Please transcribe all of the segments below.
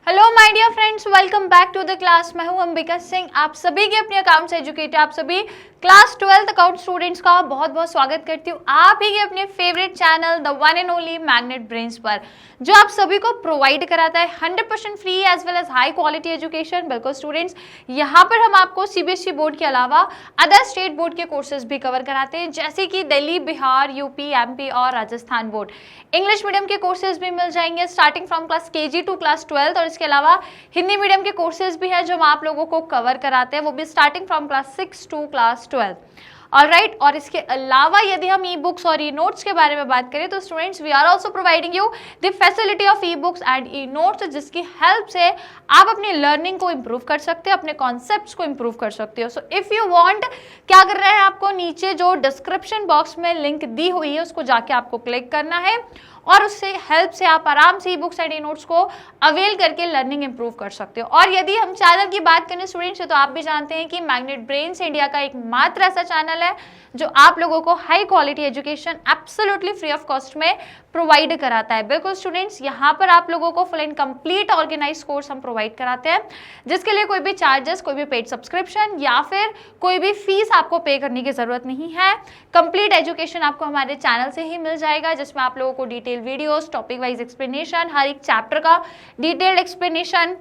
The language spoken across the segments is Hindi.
Hello my dear friends, welcome back to the class. मैं हूं अंबिका सिंह। आप सभी के अपने अकाउंट्स एजुकेटर, आप सभी क्लास 12th अकाउंट स्टूडेंट्स का बहुत बहुत स्वागत करती हूँ आप ही के अपने favourite channel the one and only Magnet Brains पर, जो आप सभी को प्रोवाइड कराता है 100% free as well as high quality education. बिल्कुल स्टूडेंट्स, यहाँ पर हम आपको सीबीएसई बोर्ड के अलावा अदर स्टेट बोर्ड के कोर्सेज भी कवर कराते हैं, जैसे कि दिल्ली, बिहार, यूपी, एमपी और राजस्थान बोर्ड। इंग्लिश मीडियम के कोर्सेज भी मिल जाएंगे starting from class KG to class 12th, और इसके अलावा हिंदी मीडियम के कोर्सेज भी हैं जो हम आप लोगों को कवर कराते हैं, वो भी starting from class 6 to class 12। Alright, और इसके अलावा यदि हम ई बुक्स और ई नोट्स के बारे में बात करें तो students we are also providing you the facility of e books and e notes, जिसकी हेल्प से आप अपनी लर्निंग को इंप्रूव कर सकते हो, अपने कॉन्सेप्ट्स को इंप्रूव कर सकते हो। सो इफ यू वांट, क्या कर रहे हैं, आपको नीचे जो डिस्क्रिप्शन बॉक्स में लिंक दी हुई है उसको जाके आपको क्लिक करना है और उससे हेल्प से आप आराम से ई बुक्स एंड ई नोट्स को अवेल करके लर्निंग इंप्रूव कर सकते हो। और यदि हम चैनल की बात करें स्टूडेंट्स, तो आप भी जानते हैं कि मैग्नेट ब्रेन्स इंडिया का एकमात्र ऐसा चैनल है जो आप लोगों को high quality education absolutely free of cost में प्रोवाइड कराता है। बिल्कुल स्टूडेंट्स, यहाँ पर आप लोगों को full and complete organise course हम प्रोवाइड कराते हैं, जिसके लिए कोई भी चार्जेस, कोई भी पेड सब्सक्रिप्शन या फिर कोई भी फीस आपको पे करने की जरूरत नहीं है। कंप्लीट एजुकेशन आपको हमारे चैनल से ही मिल जाएगा, जिसमें आप लोगों को detail videos, topic wise explanation, हर एक चैप्टर का डिटेल्ड एक्सप्लेनेशन,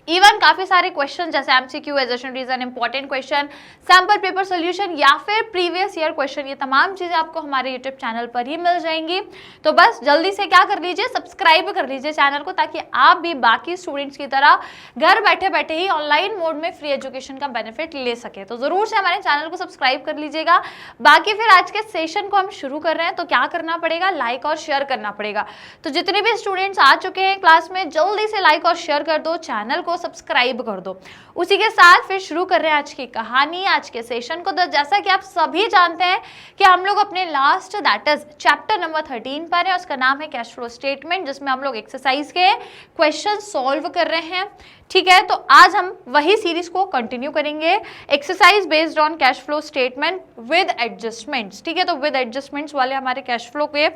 इवन काफी सारे क्वेश्चन जैसे MCQ, assertion reason, important question, sample paper solution या फिर प्रीवियस ईयर क्वेश्चन, ये तमाम चीजें आपको हमारे यूट्यूब चैनल पर ही मिल जाएंगी। तो बस जल्दी से क्या कर लीजिए, सब्सक्राइब कर लीजिए चैनल को, ताकि आप भी बाकी स्टूडेंट्स की तरह घर बैठे बैठे ही ऑनलाइन मोड में फ्री एजुकेशन का बेनिफिट ले सके। तो जरूर से हमारे चैनल को सब्सक्राइब कर लीजिएगा। बाकी फिर आज के सेशन को हम शुरू कर रहे हैं, तो क्या करना पड़ेगा, लाइक और शेयर करना पड़ेगा। तो जितने भी स्टूडेंट्स आ चुके हैं क्लास में, जल्दी से लाइक और शेयर कर दो, चैनल को सब्सक्राइब कर दो। उसी के साथ फिर शुरू कर रहे हैं आज की कहानी, आज के सेशन को। तो जैसा कि आप सभी जानते हैं कि हम लोग अपने last, that is chapter number 13 पर है, उसका नाम है कैश फ्लो स्टेटमेंट, जिसमें हम लोग एक्सरसाइज के क्वेश्चन सॉल्व कर रहे हैं। ठीक है, तो आज हम वही सीरीज को कंटिन्यू करेंगे, exercise based on cash flow statement with adjustments. ठीक है, तो विद एडजस्टमेंट्स वाले हमारे कैश फ्लो के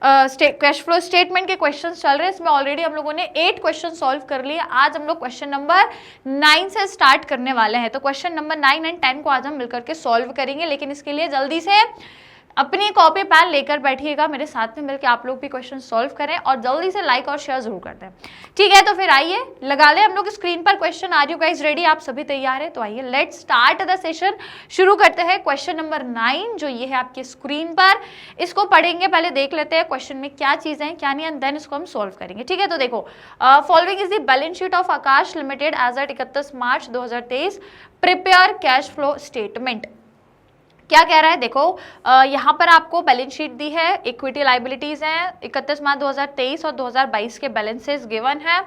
कैश फ्लो स्टेटमेंट के क्वेश्चंस चल रहे हैं। इसमें ऑलरेडी हम लोगों ने 8 क्वेश्चन सॉल्व कर लिए। आज हम लोग क्वेश्चन नंबर 9 से स्टार्ट करने वाले हैं। तो क्वेश्चन नंबर 9 एंड 10 को आज हम मिलकर के सॉल्व करेंगे, लेकिन इसके लिए जल्दी से अपनी कॉपी पेन लेकर बैठिएगा, मेरे साथ में मिलकर आप लोग भी क्वेश्चन सॉल्व करें और जल्दी से लाइक और शेयर जरूर कर दें। ठीक है, तो फिर आइए लगा ले हम लोग स्क्रीन पर question. Are you guys ready? आप सभी तैयार है? तो आइए लेट्स स्टार्ट द सेशन। शुरू करते हैं क्वेश्चन नंबर 9, जो ये है आपकी स्क्रीन पर। इसको पढ़ेंगे, पहले देख लेते हैं क्वेश्चन में क्या चीजें हैं क्या नहीं, एंड देन इसको हम सॉल्व करेंगे। ठीक है, तो देखो, following is the balance sheet of Aakash limited as at 31 March 2023। Prepare cash flow statement. क्या कह रहा है, देखो यहाँ पर आपको बैलेंस शीट दी है, इक्विटी लाइबिलिटीज हैं, 31 मार्च 2023 और 2022 के बैलेंसेस गिवन है।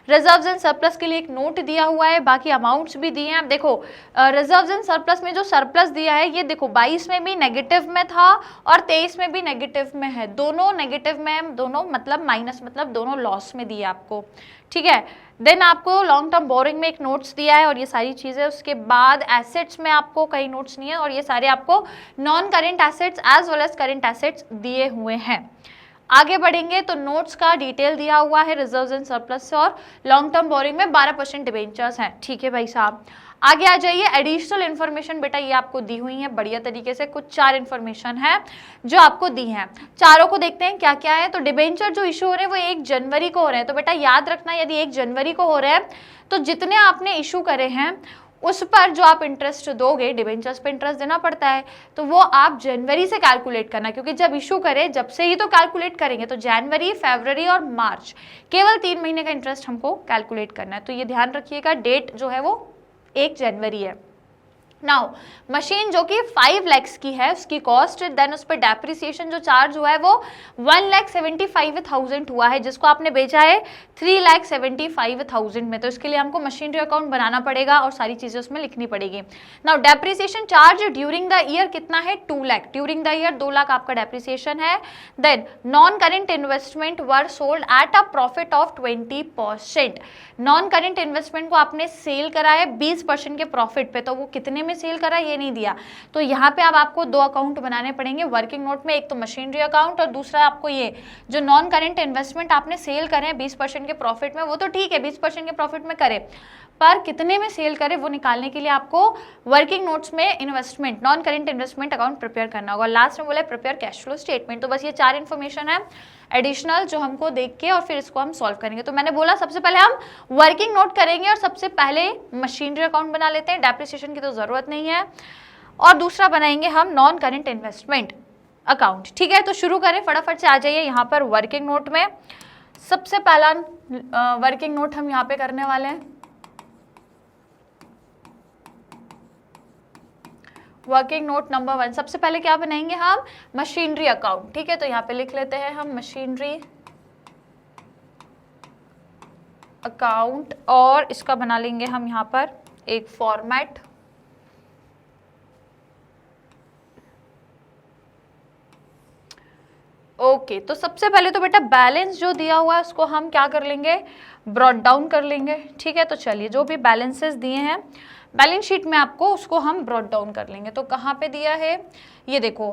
रिजर्व्स एंड सरप्लस के लिए एक नोट दिया हुआ है, बाकी अमाउंट्स भी दिए हैं। अब देखो, रिजर्व्स एंड सरप्लस में जो सरप्लस दिया है, ये देखो 22 में भी नेगेटिव में था और 23 में भी नेगेटिव में है, दोनों नेगेटिव में है, दोनों मतलब माइनस, मतलब दोनों लॉस में दिया आपको। ठीक है, देन आपको लॉन्ग टर्म बोरिंग में एक नोट्स दिया है और ये सारी चीजें। उसके बाद एसेट्स में आपको कई नोट्स नहीं है और ये सारे आपको non current assets as well as current assets दिए हुए हैं। आगे बढ़ेंगे तो नोट्स का डिटेल दिया हुआ है रिजर्व्स एंड सरप्लस से, और लॉन्ग टर्म बोरिंग में 12% डिबेंचर्स हैं। ठीक है भाई साहब, आगे आ जाइए। एडिशनल इन्फॉर्मेशन बेटा ये आपको दी हुई है बढ़िया तरीके से, कुछ 4 इन्फॉर्मेशन है जो आपको दी हैं। चारों को देखते हैं क्या क्या है। तो डिबेंचर जो इशू हो रहे हैं वो 1 जनवरी को हो रहे हैं। तो बेटा याद रखना, यदि 1 जनवरी को हो रहे हैं तो जितने आपने इशू करे हैं उस पर जो आप इंटरेस्ट दोगे, डिबेंचर्स पे इंटरेस्ट देना पड़ता है, तो वो आप जनवरी से कैलकुलेट करना, क्योंकि जब इशू करें जब से ही तो कैलकुलेट करेंगे। तो जनवरी, फरवरी और मार्च, केवल 3 महीने का इंटरेस्ट हमको कैलकुलेट करना है। तो ये ध्यान रखिएगा, डेट जो है वो 1 जनवरी है। नाउ मशीन जो कि 5 लाख की है, उसकी कॉस्ट, देन उस पर डेप्रिसिएशन जो चार्ज हुआ है वो 1,75,000 हुआ है, जिसको आपने बेचा है 3,75,000 में। तो इसके लिए हमको मशीनरी अकाउंट बनाना पड़ेगा और सारी चीजें उसमें लिखनी पड़ेगी। Now depreciation charge during the year कितना है, 2 lakh. During the year 2 lakh आपका डेप्रिसिएशन है। Then non current investment were sold at a profit of 20%। Non current investment को आपने सेल करा है 20% के प्रॉफिट पे, तो वो कितने में सेल करा ये नहीं दिया, तो यहाँ पे अब आपको 2 अकाउंट बनाने पड़ेंगे वर्किंग नोट में, एक तो मशीनरी अकाउंट और दूसरा आपको ये जो नॉन करेंट इन्वेस्टमेंट आपने सेल करें 20% के प्रॉफिट में, वो तो ठीक है 20% के प्रॉफिट में करे, पर कितने में सेल करे वो निकालने के लिए आपको वर्किंग नोट्स में investment non current investment account prepare करना होगा। लास्ट में बोला प्रिपेयर कैश फ्लो स्टेटमेंट। तो बस ये 4 इन्फॉर्मेशन है एडिशनल जो हमको देख के और फिर इसको हम सॉल्व करेंगे। तो मैंने बोला सबसे पहले हम वर्किंग नोट करेंगे और सबसे पहले मशीनरी अकाउंट बना लेते हैं, डेप्रिसिएशन की तो जरूरत नहीं है, और दूसरा बनाएंगे हम नॉन करेंट इन्वेस्टमेंट अकाउंट। ठीक है, तो शुरू करें, फटाफट से आ जाइए यहाँ पर वर्किंग नोट में। सबसे पहला वर्किंग नोट हम यहाँ पे करने वाले हैं वर्किंग नोट नंबर 1। सबसे पहले क्या बनाएंगे हम, मशीनरी अकाउंट। ठीक है, तो यहाँ पे लिख लेते हैं हम मशीनरी अकाउंट, और इसका बना लेंगे हम यहाँ पर एक फॉर्मेट। ओके, तो सबसे पहले तो बेटा बैलेंस जो दिया हुआ है उसको हम क्या कर लेंगे, ब्रॉट डाउन कर लेंगे। ठीक है, तो चलिए जो भी बैलेंसेस दिए हैं बैलेंस शीट में आपको उसको हम ब्रॉट डाउन कर लेंगे। तो कहाँ पे दिया है, ये देखो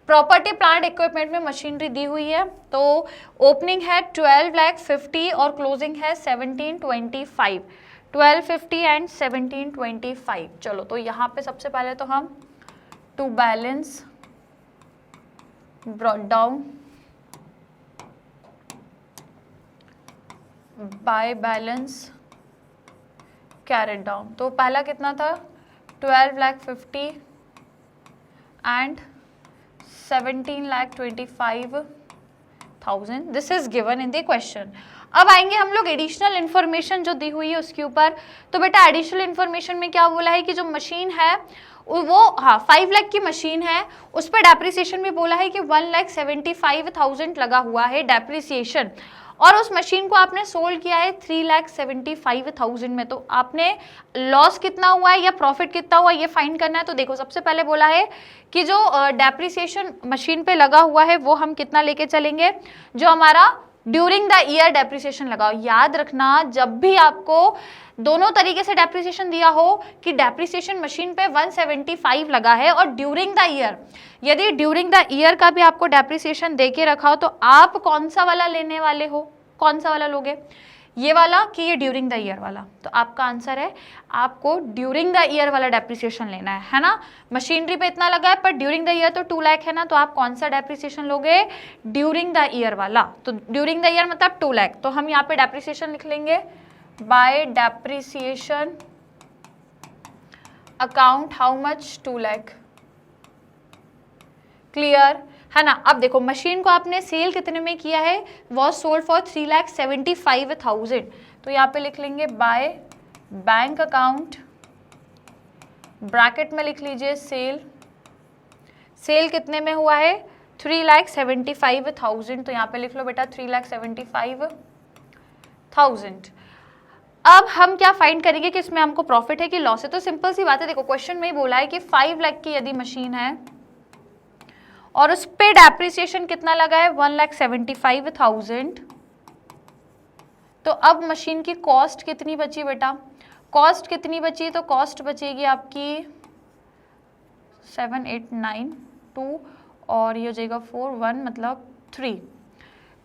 प्रॉपर्टी प्लांट इक्विपमेंट में मशीनरी दी हुई है, तो ओपनिंग है 12,50,000 और क्लोजिंग है 1725, 1250 एंड 1725। चलो, तो यहाँ पे सबसे पहले तो हम to balance brought down by balance carried down. तो पहला कितना था 12,50,000 and 17,25,000, this is given in the question. अब आएंगे हम लोग एडिशनल इन्फॉर्मेशन जो दी हुई है उसके ऊपर। तो बेटा एडिशनल इन्फॉर्मेशन में क्या बोला है कि जो मशीन है वो 5 लाख की मशीन है, उस पर डेप्रिसिएशन भी बोला है कि 1,75,000 लगा हुआ है डेप्रिसिएशन, और उस मशीन को आपने सोल्ड किया है 3,75,000 में। तो आपने लॉस कितना हुआ है या प्रॉफिट कितना हुआ है ये फाइंड करना है। तो देखो सबसे पहले बोला है कि जो डेप्रिसिएशन मशीन पे लगा हुआ है वो हम कितना लेके चलेंगे, जो हमारा ड्यूरिंग द ईयर डेप्रिसिएशन लगाओ। याद रखना जब भी आपको दोनों तरीके से डेप्रिसिएशन दिया हो कि डेप्रिसिएशन मशीन पे 175 लगा है और ड्यूरिंग द ईयर, यदि ड्यूरिंग द ईयर का भी आपको डेप्रिसिएशन दे के रखा हो तो आप कौन सा वाला लेने वाले हो, कौन सा वाला लोगे, ये वाला कि ये ड्यूरिंग द ईयर वाला। तो आपका आंसर है आपको ड्यूरिंग द ईयर वाला डेप्रिसिएशन लेना है ना। मशीनरी पे इतना लगा है पर ड्यूरिंग द ईयर तो 2 लाख है ना, तो आप कौन सा डेप्रिसिएशन लोगे, ड्यूरिंग द ईयर वाला। तो ड्यूरिंग द ईयर मतलब 2 लाख, तो हम यहाँ पे डेप्रिसिएशन लिख लेंगे bye depreciation account how much 2 lakh. Clear है ना। अब देखो मशीन को आपने सेल कितने में किया है, वॉज सोल्ड फॉर 3,75,000, तो यहाँ पे लिख लेंगे बाय बैंक अकाउंट, ब्रैकेट में लिख लीजिए सेल, सेल कितने में हुआ है 3,75,000, तो यहाँ पे लिख लो बेटा 3,75,000। अब हम क्या फाइंड करेंगे कि इसमें हमको प्रॉफिट है कि लॉस है। तो सिंपल सी बात है, देखो क्वेश्चन में ही बोला है कि 5 लाख की यदि मशीन है और उस पे डेप्रिसिएशन कितना लगा है 1,75,000, तो अब मशीन की कॉस्ट कितनी बची बेटा, कॉस्ट कितनी बची, तो कॉस्ट बचेगी आपकी 7,892 और ये हो जाएगा 4,1 मतलब 3,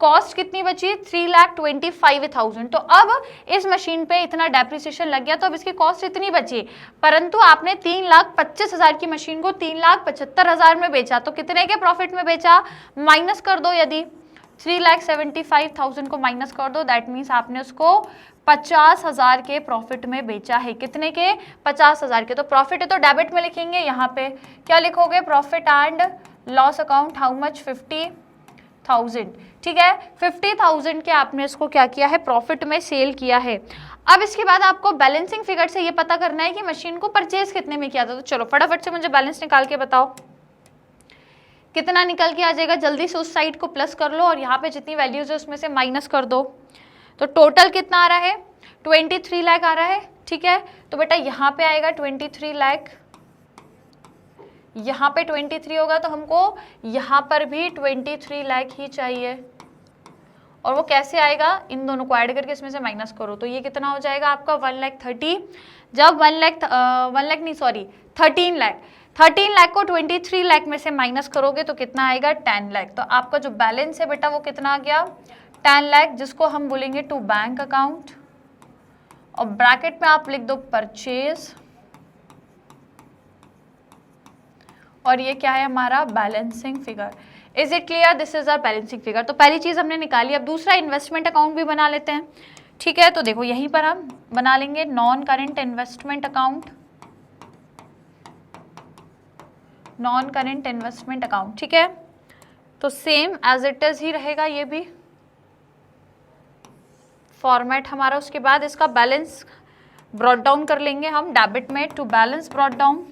कॉस्ट कितनी बची 3,25,000। तो अब इस मशीन पे इतना डेप्रिसिएशन लग गया तो अब इसकी कॉस्ट इतनी बची, परंतु आपने 3,25,000 की मशीन को 3,75,000 में बेचा, तो कितने के प्रॉफिट में बेचा, माइनस कर दो, यदि 3,75,000 को माइनस कर दो दैट मीन्स आपने उसको 50,000 के प्रॉफिट में बेचा है। कितने के, 50,000 के। तो प्रॉफिट है तो डेबिट में लिखेंगे, यहाँ पे क्या लिखोगे, profit and loss account how much 50,000। ठीक है, 50,000 के आपने इसको क्या किया है, प्रॉफिट में सेल किया है। अब इसके बाद आपको बैलेंसिंग फिगर से ये पता करना है कि मशीन को परचेज कितने में किया था। तो चलो फटाफट से मुझे बैलेंस निकाल के बताओ कितना निकल के आ जाएगा, जल्दी से उस साइड को प्लस कर लो और यहाँ पे जितनी वैल्यूज है उसमें से माइनस कर दो। तो टोटल कितना आ रहा है 23 लाख आ रहा है। ठीक है, तो बेटा यहाँ पे आएगा 23 लाख, यहाँ पे 23 होगा तो हमको यहाँ पर भी 23 लाख ही चाहिए, और वो कैसे आएगा, इन दोनों को ऐड करके इसमें से माइनस करो, तो ये कितना हो जाएगा आपका 1,30,000। जब 13 लाख, 13 लाख को 23 लाख में से माइनस करोगे तो कितना आएगा 10 लाख। तो आपका जो बैलेंस है बेटा वो कितना आ गया 10 लाख, जिसको हम बोलेंगे टू बैंक अकाउंट, और ब्रैकेट में आप लिख दो परचेज, और ये क्या है हमारा balancing figure. Is it clear? This is our balancing figure. तो पहली चीज हमने निकाली। अब दूसरा इन्वेस्टमेंट अकाउंट भी बना लेते हैं, ठीक है। तो देखो यहीं पर हम बना लेंगे non current investment account, non current investment account, ठीक है। तो सेम एज इट इज ही रहेगा ये भी फॉर्मेट हमारा। उसके बाद इसका बैलेंस ब्रॉट डाउन कर लेंगे हम, डेबिट में टू बैलेंस ब्रॉट डाउन,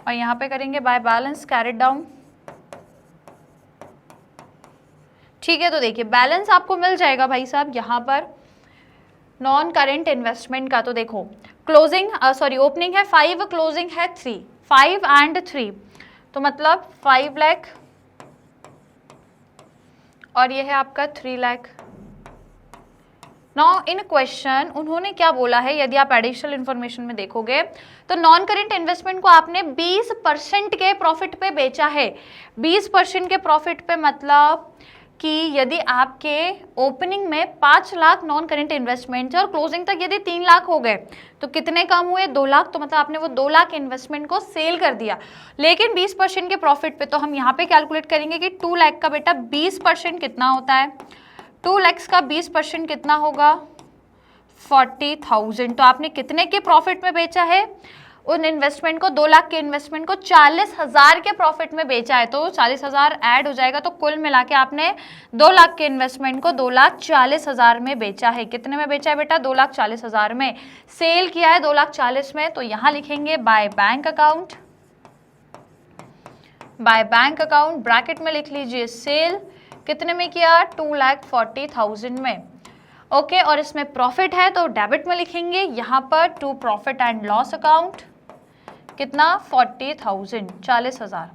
और यहाँ पे करेंगे बाय बैलेंस कैरिड डाउन, ठीक है। तो देखिए बैलेंस आपको मिल जाएगा भाई साहब यहाँ पर नॉन करेंट इन्वेस्टमेंट का। तो देखो क्लोजिंग ओपनिंग है 5, क्लोजिंग है 3, 5 एंड 3, तो मतलब 5 लाख और ये है आपका 3 लाख। नाउ इन क्वेश्चन उन्होंने क्या बोला है, यदि आप एडिशनल इंफॉर्मेशन में देखोगे तो नॉन करेंट इन्वेस्टमेंट को आपने 20% के प्रॉफिट पे बेचा है। 20% के प्रॉफिट पे मतलब कि यदि आपके ओपनिंग में 5 लाख नॉन करेंट इन्वेस्टमेंट है और क्लोजिंग तक यदि 3 लाख हो गए तो कितने कम हुए 2 लाख, तो मतलब आपने वो 2 लाख इन्वेस्टमेंट को सेल कर दिया। लेकिन 20% के प्रॉफिट पे तो हम यहाँ पे कैलकुलेट करेंगे कि 2 लाख का बेटा 20% कितना होता है, 2 लाख का 20% कितना होगा 40,000। तो आपने कितने के प्रॉफिट में बेचा है उन इन्वेस्टमेंट को, 2 लाख के इन्वेस्टमेंट को 40,000 के प्रॉफिट में बेचा है, तो 40,000 ऐड हो जाएगा, तो कुल मिला के आपने 2 लाख के इन्वेस्टमेंट को 2,40,000 में बेचा है। कितने में बेचा है बेटा 2,40,000 में, सेल किया है 2,40,000 में। तो यहाँ लिखेंगे by bank account, by bank account bracket में लिख लीजिए सेल, कितने में किया 2,40,000 में, ओके। और इसमें प्रॉफिट है तो डेबिट में लिखेंगे यहाँ पर to profit and loss account, कितना 40,000, 40,000।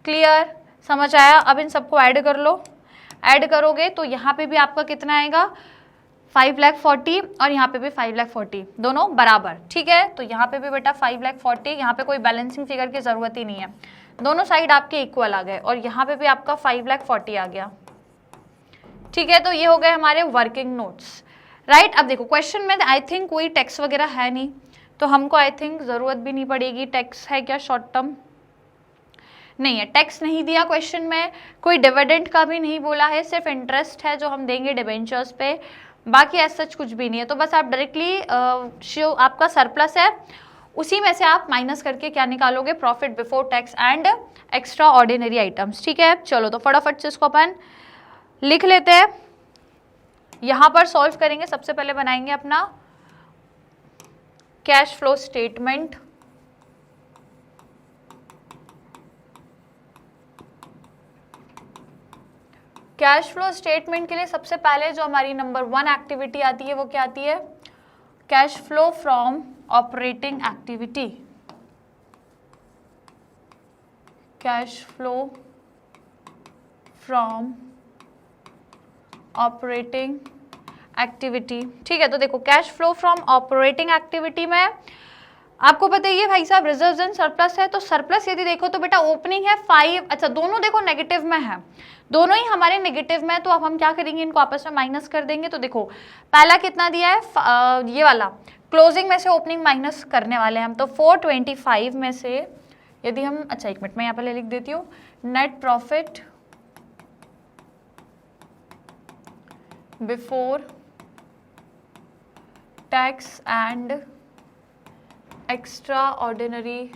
क्लियर, समझ आया? अब इन सबको ऐड कर लो, ऐड करोगे तो यहाँ पे भी आपका कितना आएगा 5,40,000 और यहाँ पे भी 5,40,000, दोनों बराबर, ठीक है। तो यहाँ पे भी बेटा 5,40,000, यहाँ पे कोई बैलेंसिंग फिगर की जरूरत ही नहीं है, दोनों साइड आपके इक्वल आ गए, और यहाँ पे भी आपका 5,40,000 आ गया, ठीक है। तो ये हो गए हमारे वर्किंग नोट्स, राइट। अब देखो क्वेश्चन में आई थिंक कोई टैक्स वगैरह है नहीं, तो हमको आई थिंक ज़रूरत भी नहीं पड़ेगी। टैक्स है क्या शॉर्ट टर्म? नहीं है, टैक्स नहीं दिया क्वेश्चन में, कोई डिविडेंड का भी नहीं बोला है, सिर्फ इंटरेस्ट है जो हम देंगे डिबेंचर्स पे, बाकी ऐसा सच कुछ भी नहीं है। तो बस आप डायरेक्टली आपका सरप्लस है उसी में से आप माइनस करके क्या निकालोगे profit before tax and extra ordinary items, ठीक है। चलो तो फटाफट से इसको अपन लिख लेते हैं, यहां पर सॉल्व करेंगे। सबसे पहले बनाएंगे अपना cash flow statement, cash flow statement के लिए सबसे पहले जो हमारी नंबर 1 एक्टिविटी आती है वो क्या आती है, cash flow from operating activity, cash flow from operating activity, ठीक है। तो देखो cash flow from operating activity में आपको बताइए भाई साहब रिजर्व्स एंड सरप्लस है, तो सरप्लस यदि देखो तो बेटा ओपनिंग है 5, अच्छा दोनों देखो नेगेटिव में है, दोनों ही हमारे नेगेटिव में, तो अब हम क्या करेंगे इनको आपस में माइनस कर देंगे। तो देखो पहला कितना दिया है ये वाला, क्लोजिंग में से ओपनिंग माइनस करने वाले हैं हम, तो 425 में से यदि हम, अच्छा एक मिनट में यहाँ पर लिख देती हूँ, net profit before tax and extra ordinary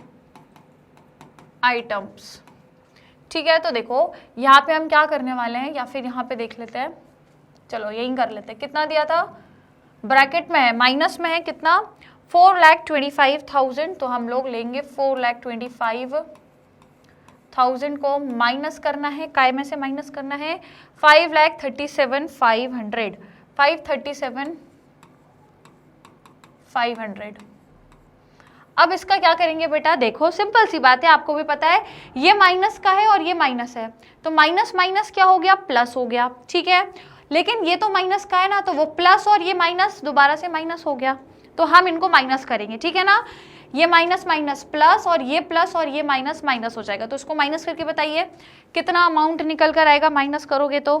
items, ठीक है। तो देखो यहाँ पे हम क्या करने वाले हैं, या फिर यहाँ पे देख लेते हैं, चलो यही कर लेते हैं, कितना दिया था ब्रैकेट में है, माइनस में है कितना 4,25,000, तो हम लोग लेंगे 4,25,000 को माइनस करना है, काय में से माइनस करना है 5,37,500, 5,37,500। अब इसका क्या करेंगे बेटा, देखो सिंपल सी बात है, आपको भी पता है ये माइनस का है और ये माइनस है, तो माइनस माइनस क्या हो गया, प्लस हो गया, ठीक है। लेकिन ये तो माइनस का है ना, तो वो प्लस और ये माइनस दोबारा से माइनस हो गया, तो हम इनको माइनस करेंगे, ठीक है ना। ये माइनस माइनस प्लस और ये प्लस और ये माइनस माइनस हो जाएगा, तो इसको माइनस करके बताइए कितना अमाउंट निकल कर आएगा, माइनस करोगे तो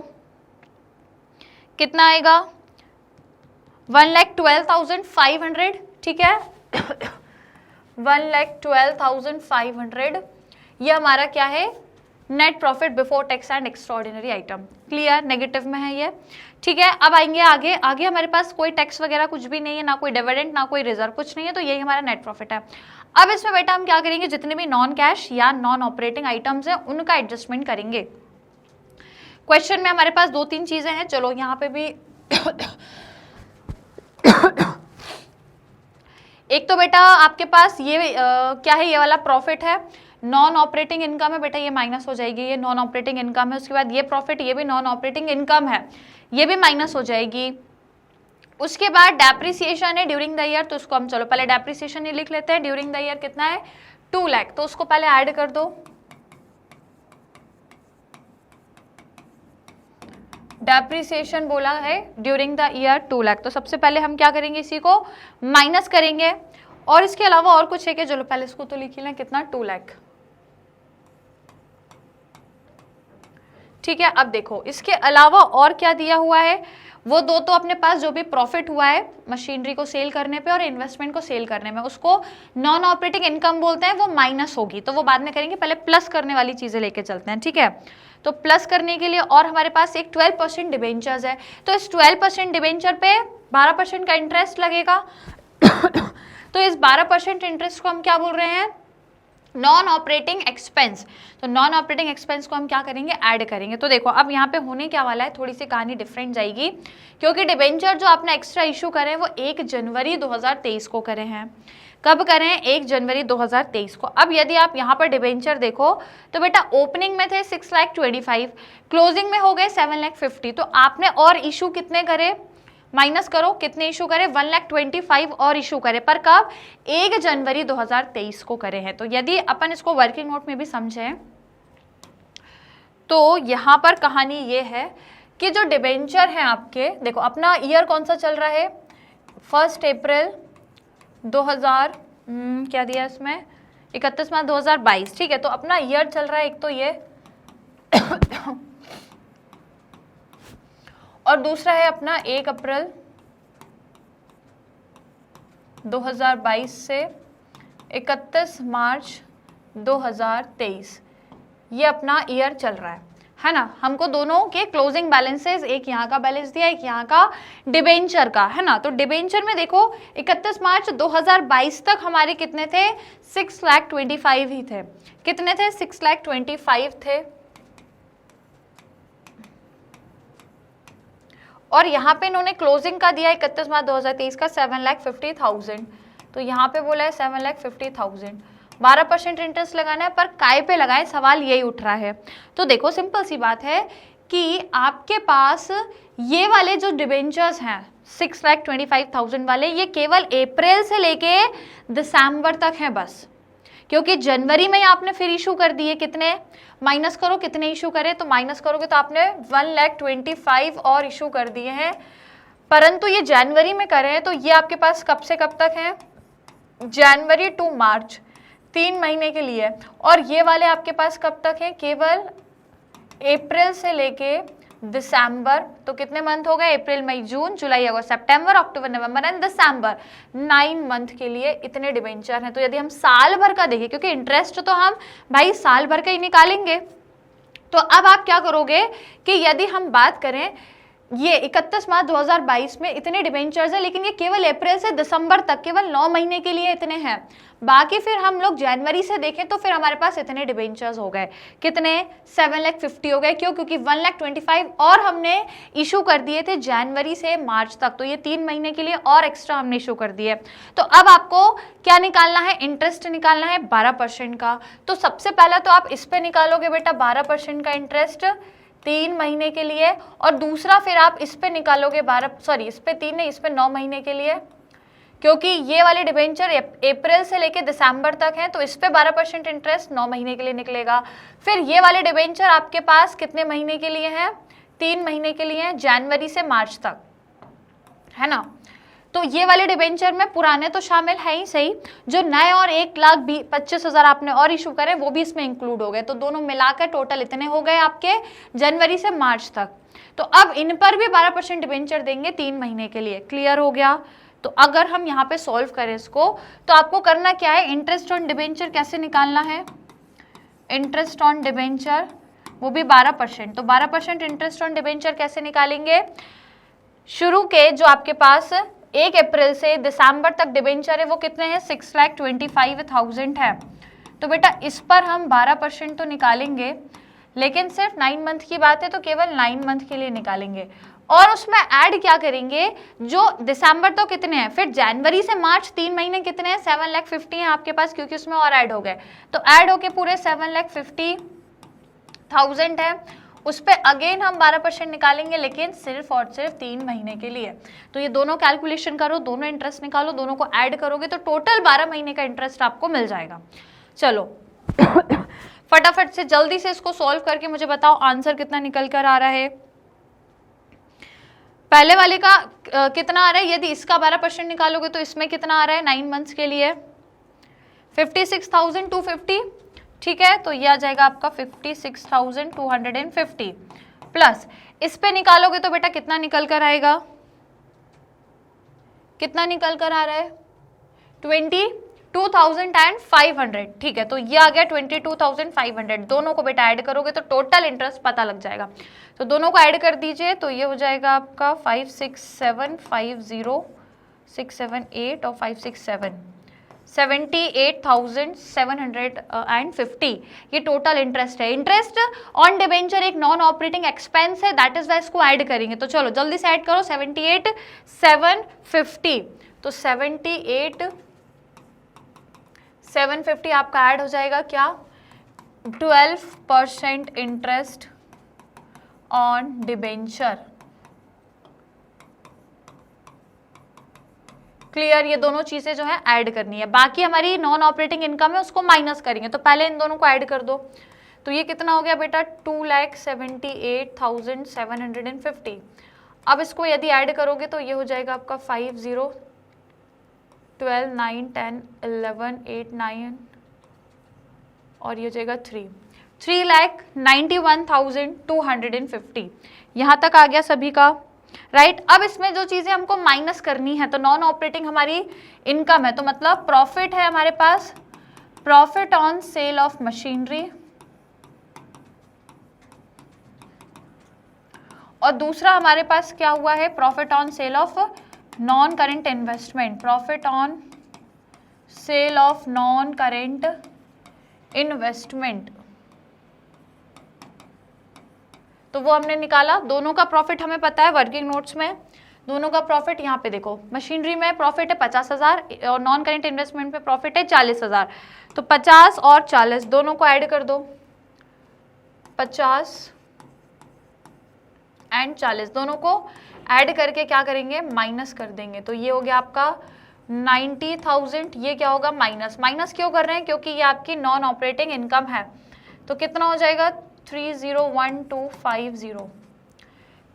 कितना आएगा, 1,12,500, ठीक है। 1,12,500 ये हमारा क्या है, net profit before tax and extraordinary item. Clear, negative में है ये, ठीक है। अब आएंगे आगे, आगे हमारे पास कोई टैक्स वगैरह कुछ भी नहीं है, ना कोई डिविडेंड ना कोई रिजर्व, कुछ नहीं है, तो यही हमारा नेट प्रॉफिट है। अब इसमें बेटा हम क्या करेंगे, जितने भी नॉन कैश या नॉन ऑपरेटिंग आइटम्स हैं उनका एडजस्टमेंट करेंगे। क्वेश्चन में हमारे पास 2-3 चीजें हैं, चलो यहाँ पे भी एक तो बेटा आपके पास ये क्या है, ये वाला प्रॉफिट है, नॉन ऑपरेटिंग इनकम है बेटा, ये माइनस हो जाएगी, ये नॉन ऑपरेटिंग इनकम है। उसके बाद ये प्रॉफिट, ये भी नॉन ऑपरेटिंग इनकम है, ये भी माइनस हो जाएगी। उसके बाद डेप्रिसिएशन है ड्यूरिंग द ईयर, तो उसको हम चलो पहले डेप्रिसिएशन ही लिख लेते हैं। ड्यूरिंग द ईयर कितना है, 2 लाख, तो उसको पहले ऐड कर दो। डेप्रिसिएशन बोला है ड्यूरिंग द ईयर 2 लाख, तो सबसे पहले हम क्या करेंगे, इसी को माइनस करेंगे। और इसके अलावा और कुछ है कि चलो पहले इसको तो लिख लें, कितना, 2 लाख, ठीक है। अब देखो इसके अलावा और क्या दिया हुआ है, वो दो तो अपने पास जो भी प्रॉफिट हुआ है मशीनरी को सेल करने पे और इन्वेस्टमेंट को सेल करने में, उसको नॉन ऑपरेटिंग इनकम बोलते हैं, वो माइनस होगी, तो वो बाद में करेंगे, पहले प्लस करने वाली चीजें लेके चलते हैं, ठीक है। तो प्लस करने के लिए और हमारे पास एक 12% डिबेंचर्स है, तो इस 12% डिबेंचर पे 12% का इंटरेस्ट लगेगा। तो इस 12% इंटरेस्ट को हम क्या बोल रहे हैं, नॉन ऑपरेटिंग एक्सपेंस। तो नॉन ऑपरेटिंग एक्सपेंस को हम क्या करेंगे, ऐड करेंगे। तो देखो अब यहाँ पे होने क्या वाला है, थोड़ी सी कहानी डिफरेंट जाएगी, क्योंकि डिबेंचर जो आपने एक्स्ट्रा इशू करे हैं वो 1 जनवरी 2023 को करे हैं। कब करें, 1 जनवरी 2023 को। अब यदि आप यहाँ पर डिबेंचर देखो तो बेटा ओपनिंग में थे 6,25,000, क्लोजिंग में हो गए 7,50,000, तो आपने और इशू कितने करे, माइनस करो कितने इशू करे, 1,25,000 और इशू करे, पर कब, 1 जनवरी 2023 को करे हैं। तो यदि अपन इसको वर्किंग नोट में भी समझें तो यहाँ पर कहानी ये है कि जो डिबेंचर हैं आपके, देखो अपना ईयर कौन सा चल रहा है, 1 अप्रैल 2000 क्या दिया इसमें, 31 मार्च 2022, ठीक है। तो अपना ईयर चल रहा है एक तो ये और दूसरा है अपना 1 अप्रैल 2022 से 31 मार्च 2023, ये अपना ईयर चल रहा है ना। हमको दोनों के क्लोजिंग बैलेंसेस, एक यहाँ का बैलेंस दिया, एक यहाँ का डिबेंचर का, है ना। तो डिबेंचर में देखो 31 मार्च 2022 तक हमारे कितने थे, 6,25,000 ही थे। कितने थे, 6,25,000 थे। और यहाँ पे इन्होंने क्लोजिंग का दिया 31 मार्च 2023 का 7,50,000, तो यहाँ पे बोला है 7,50,000। 12% इंटरेस्ट लगाना है, पर काय पे लगाए, सवाल यही उठ रहा है। तो देखो सिंपल सी बात है कि आपके पास ये वाले जो डिबेंचर्स हैं 6,25,000 वाले, ये केवल अप्रैल से लेके दिसंबर तक हैं बस, क्योंकि जनवरी में आपने फिर इशू कर दिए, कितने, माइनस करो कितने इशू करे, तो माइनस करोगे तो आपने 1,25,000 और इशू कर दिए हैं, परंतु ये जनवरी में करे हैं, तो ये आपके पास कब से कब तक है, जनवरी टू मार्च, 3 महीने के लिए। और ये वाले आपके पास कब तक है, केवल अप्रैल से लेके दिसंबर, तो कितने मंथ हो गए, अप्रैल मई जून जुलाई अगस्त सितंबर अक्टूबर नवंबर एंड दिसंबर, 9 मंथ के लिए इतने डिबेंचर हैं। तो यदि हम साल भर का देखें, क्योंकि इंटरेस्ट तो हम भाई साल भर का ही निकालेंगे, तो अब आप क्या करोगे कि यदि हम बात करें ये 31 मार्च 2022 में इतने डिबेंचर्स हैं, लेकिन ये केवल अप्रैल से दिसंबर तक केवल 9 महीने के लिए इतने हैं। बाकी फिर हम लोग जनवरी से देखें तो फिर हमारे पास इतने डिबेंचर्स हो गए, कितने, 7,50,000 हो गए। क्यों, क्योंकि 1,25,000 और हमने इशू कर दिए थे जनवरी से मार्च तक, तो ये 3 महीने के लिए और एक्स्ट्रा हमने इशू कर दिए। तो अब आपको क्या निकालना है, इंटरेस्ट निकालना है 12% का। तो सबसे पहला तो आप इस पे निकालोगे बेटा 12% का इंटरेस्ट 3 महीने के लिए, और दूसरा फिर आप इस पे निकालोगे इस पे 3 नहीं, इस पे 9 महीने के लिए, क्योंकि ये वाले डिबेंचर अप्रैल से लेके दिसंबर तक है, तो इस पे 12% इंटरेस्ट 9 महीने के लिए निकलेगा। फिर ये वाले डिबेंचर आपके पास कितने महीने के लिए हैं? 3 महीने के लिए हैं, जनवरी से मार्च तक, है ना। तो ये वाले डिबेंचर में पुराने तो शामिल है ही सही, जो नए और 1,25,000 आपने और इशू करे वो भी इसमें इंक्लूड हो गए, तो दोनों मिलाकर टोटल इतने हो गए आपके जनवरी से मार्च तक। तो अब इन पर भी 12% डिबेंचर देंगे 3 महीने के लिए। क्लियर हो गया? तो अगर हम यहाँ पे सॉल्व करें इसको, तो आपको करना क्या है, इंटरेस्ट ऑन डिबेंचर कैसे निकालना है, इंटरेस्ट ऑन डिबेंचर वो भी 12%, तो 12% इंटरेस्ट ऑन डिबेंचर कैसे निकालेंगे, शुरू के जो आपके पास 1 अप्रैल से दिसंबर तक डिबेंचर है वो कितने हैं, 6,25,000 है। तो बेटा इस पर हम 12% तो निकालेंगे, लेकिन सिर्फ 9 मंथ की बात है तो केवल 9 मंथ के लिए निकालेंगे, और उसमें ऐड क्या करेंगे, जो दिसंबर तो कितने हैं, फिर जनवरी से मार्च 3 महीने कितने हैं, 7,50,000 हैं आपके पास, क्योंकि उसमें और ऐड हो गए, तो ऐड होके पूरे 7,50,000 है। उस पर अगेन हम 12% निकालेंगे, लेकिन सिर्फ और सिर्फ 3 महीने के लिए। तो ये दोनों कैलकुलेशन करो, दोनों इंटरेस्ट निकालो, दोनों को ऐड करोगे तो टोटल 12 महीने का इंटरेस्ट आपको मिल जाएगा। चलो फटाफट से जल्दी से इसको सॉल्व करके मुझे बताओ आंसर कितना निकल कर आ रहा है। पहले वाले का कितना आ रहा है, यदि इसका 12% निकालोगे तो इसमें कितना आ रहा है 9 मंथ्स के लिए, 56,250, ठीक है। तो ये आ जाएगा आपका 56,250 प्लस इस पे निकालोगे तो बेटा कितना निकल कर आएगा, कितना निकल कर आ रहा है 22,500, ठीक है। तो ये आ गया 22,500, दोनों को बेटा ऐड करोगे तो टोटल इंटरेस्ट पता लग जाएगा। तो दोनों को ऐड कर दीजिए, तो ये हो जाएगा आपका 56750 678 और 567 78,750 ये टोटल इंटरेस्ट है। इंटरेस्ट ऑन डिबेंचर एक नॉन ऑपरेटिंग एक्सपेंस है, दैट इज वाई इसको ऐड करेंगे। तो चलो जल्दी से ऐड करो, 78,750, तो 78,750 आपका ऐड हो जाएगा क्या, 12% इंटरेस्ट ऑन डिबेंचर। क्लियर? ये दोनों चीजें जो है ऐड करनी है, बाकी हमारी नॉन ऑपरेटिंग इनकम है उसको माइनस करेंगे, तो पहले इन दोनों को ऐड कर दो। तो ये कितना हो गया बेटा 2,78,750। अब इसको यदि ऐड करोगे तो ये हो जाएगा आपका 5 0 12 9 10 11 8 9 और ये हो जाएगा 3,91,250। यहाँ तक आ गया सभी का, राइट। अब इसमें जो चीजें हमको माइनस करनी है, तो नॉन ऑपरेटिंग हमारी इनकम है, तो मतलब प्रॉफिट है हमारे पास, profit on sale of machinery, और दूसरा हमारे पास क्या हुआ है, profit on sale of non current investment, profit on sale of non current investment. तो वो हमने निकाला, दोनों का प्रॉफिट हमें पता है वर्किंग नोट्स में, दोनों का प्रॉफिट यहाँ पे देखो, मशीनरी में प्रॉफिट है 50,000 और नॉन करेंट इन्वेस्टमेंट में प्रॉफिट है 40,000, तो 50 और 40 दोनों को ऐड कर दो, 50 एंड 40 दोनों को ऐड करके क्या करेंगे, माइनस कर देंगे। तो ये हो गया आपका 90,000, ये क्या होगा माइनस, माइनस क्यों कर रहे हैं, क्योंकि ये आपकी नॉन ऑपरेटिंग इनकम है। तो कितना हो जाएगा 30,1250,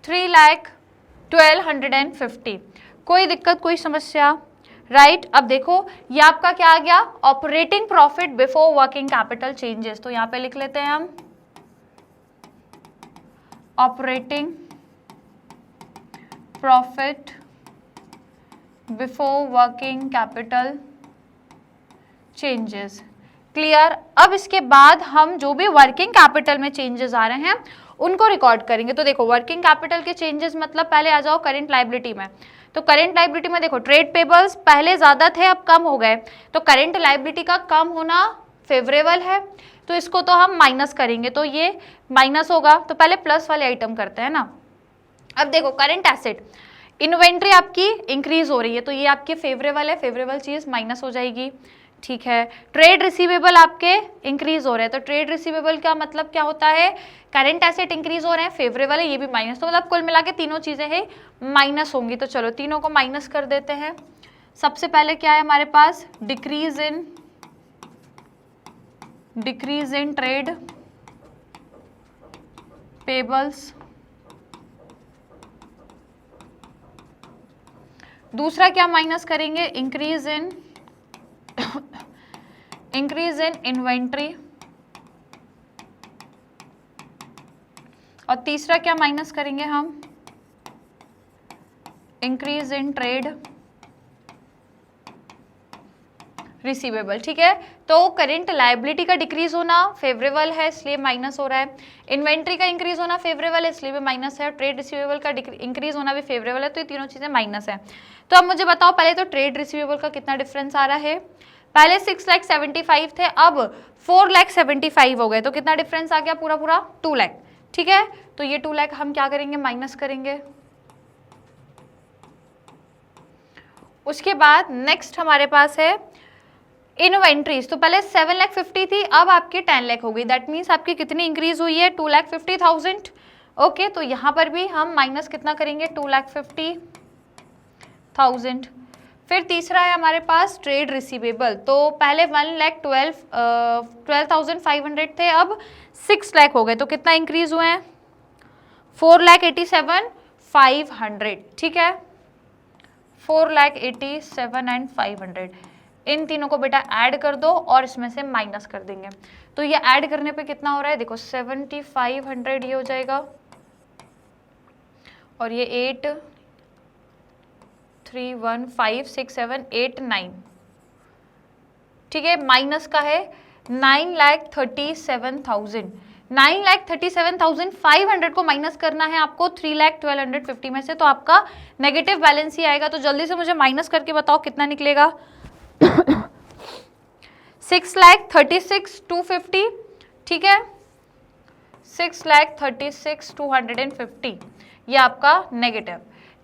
3,12,50। कोई दिक्कत, कोई समस्या, राइट। अब देखो ये आपका क्या आ गया, operating profit before working capital changes. तो यहाँ पे लिख लेते हैं हम operating profit before working capital changes. Clear? अब इसके बाद हम जो भी वर्किंग कैपिटल में चेंजेस आ रहे हैं उनको रिकॉर्ड करेंगे। तो देखो वर्किंग कैपिटल के चेंजेस मतलब पहले आ जाओ करेंट लायबिलिटी में। तो करेंट लायबिलिटी में देखो ट्रेड पेबल्स पहले ज्यादा थे अब कम हो गए, तो करेंट लायबिलिटी का कम होना फेवरेबल है, तो इसको तो हम माइनस करेंगे, तो ये माइनस होगा। तो पहले प्लस वाले आइटम करते हैं ना। अब देखो करेंट एसेट, इन्वेंट्री आपकी इंक्रीज हो रही है, तो ये आपके फेवरेबल है, फेवरेबल चीज माइनस हो जाएगी, ठीक है। ट्रेड रिसीवेबल आपके इंक्रीज हो रहे हैं, तो ट्रेड रिसीवेबल का मतलब क्या होता है, करंट एसेट इंक्रीज हो रहे हैं, फेवरेबल है, ये भी माइनस, तो मतलब कुल मिला के तीनों चीजें हैं माइनस होंगी। तो चलो तीनों को माइनस कर देते हैं, सबसे पहले क्या है हमारे पास, डिक्रीज इन ट्रेड पेबल्स। दूसरा क्या माइनस करेंगे, इंक्रीज इन इन्वेंट्री। और तीसरा क्या माइनस करेंगे हम, इंक्रीज इन ट्रेड रिसीवेबल। ठीक है, तो करेंट लायबिलिटी का डिक्रीज होना फेवरेबल है इसलिए माइनस हो रहा है, इन्वेंट्री का इंक्रीज होना फेवरेबल है इसलिए भी माइनस है, ट्रेड रिसीवेबल का इंक्रीज होना भी फेवरेबल है, तो ये तीनों चीजें माइनस है। तो अब मुझे बताओ पहले तो ट्रेड रिसीवेबल का कितना डिफरेंस आ रहा है, पहले 6,75,000 थे, अब 4,75,000 हो गए, तो कितना डिफरेंस आ गया, पूरा पूरा 2 लाख। ठीक है, तो ये 2 लाख हम क्या करेंगे, माइनस करेंगे। उसके बाद नेक्स्ट हमारे पास है इन्वेंट्रीज। तो पहले 7,50,000 थी, अब आपकी 10 लाख हो गई, दैट मीन्स आपकी कितनी इंक्रीज हुई है, 2,50,000। ओके, तो यहाँ पर भी हम माइनस कितना करेंगे, 2,50,000। फिर तीसरा है हमारे पास ट्रेड रिसीवेबल। तो पहले 1,12,500 थे, अब 6 लाख हो गए, तो कितना इंक्रीज हुए हैं, 4,87,500। ठीक है, 4,87,500। इन तीनों को बेटा ऐड कर दो और इसमें से माइनस कर देंगे, तो ये ऐड करने पे कितना हो रहा है, देखो 7,500 ये हो जाएगा, और ये 8, 3, 1, 5, 6, 7, 8, 9। ठीक है, माइनस का है 9,37,000। 9,37,500 को माइनस करना है आपको 3,12,50 में से, तो आपका नेगेटिव बैलेंस ही आएगा। तो जल्दी से मुझे माइनस करके बताओ कितना निकलेगा, 6,36,250। ठीक है, 6,36,250 ये आपका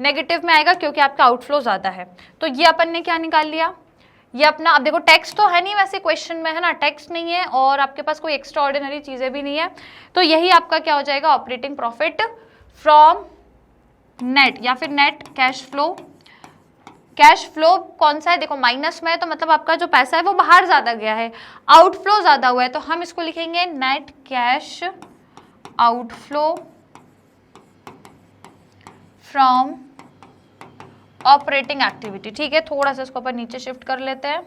नेगेटिव में आएगा क्योंकि आपका आउटफ्लो ज्यादा है। तो ये अपन ने क्या निकाल लिया, ये अपना, अब देखो टैक्स तो है नहीं वैसे क्वेश्चन में, है ना, टैक्स नहीं है और आपके पास कोई एक्स्ट्रा ऑर्डिनरी चीजें भी नहीं है, तो यही आपका क्या हो जाएगा, ऑपरेटिंग प्रॉफिट फ्रॉम नेट या फिर net cash flow. Cash flow कौन सा है, देखो माइनस में है तो मतलब आपका जो पैसा है वो बाहर ज्यादा गया है, आउटफ्लो ज्यादा हुआ है, तो हम इसको लिखेंगे net cash outflow from operating activity. ठीक है, थोड़ा सा इसको अपन नीचे शिफ्ट कर लेते हैं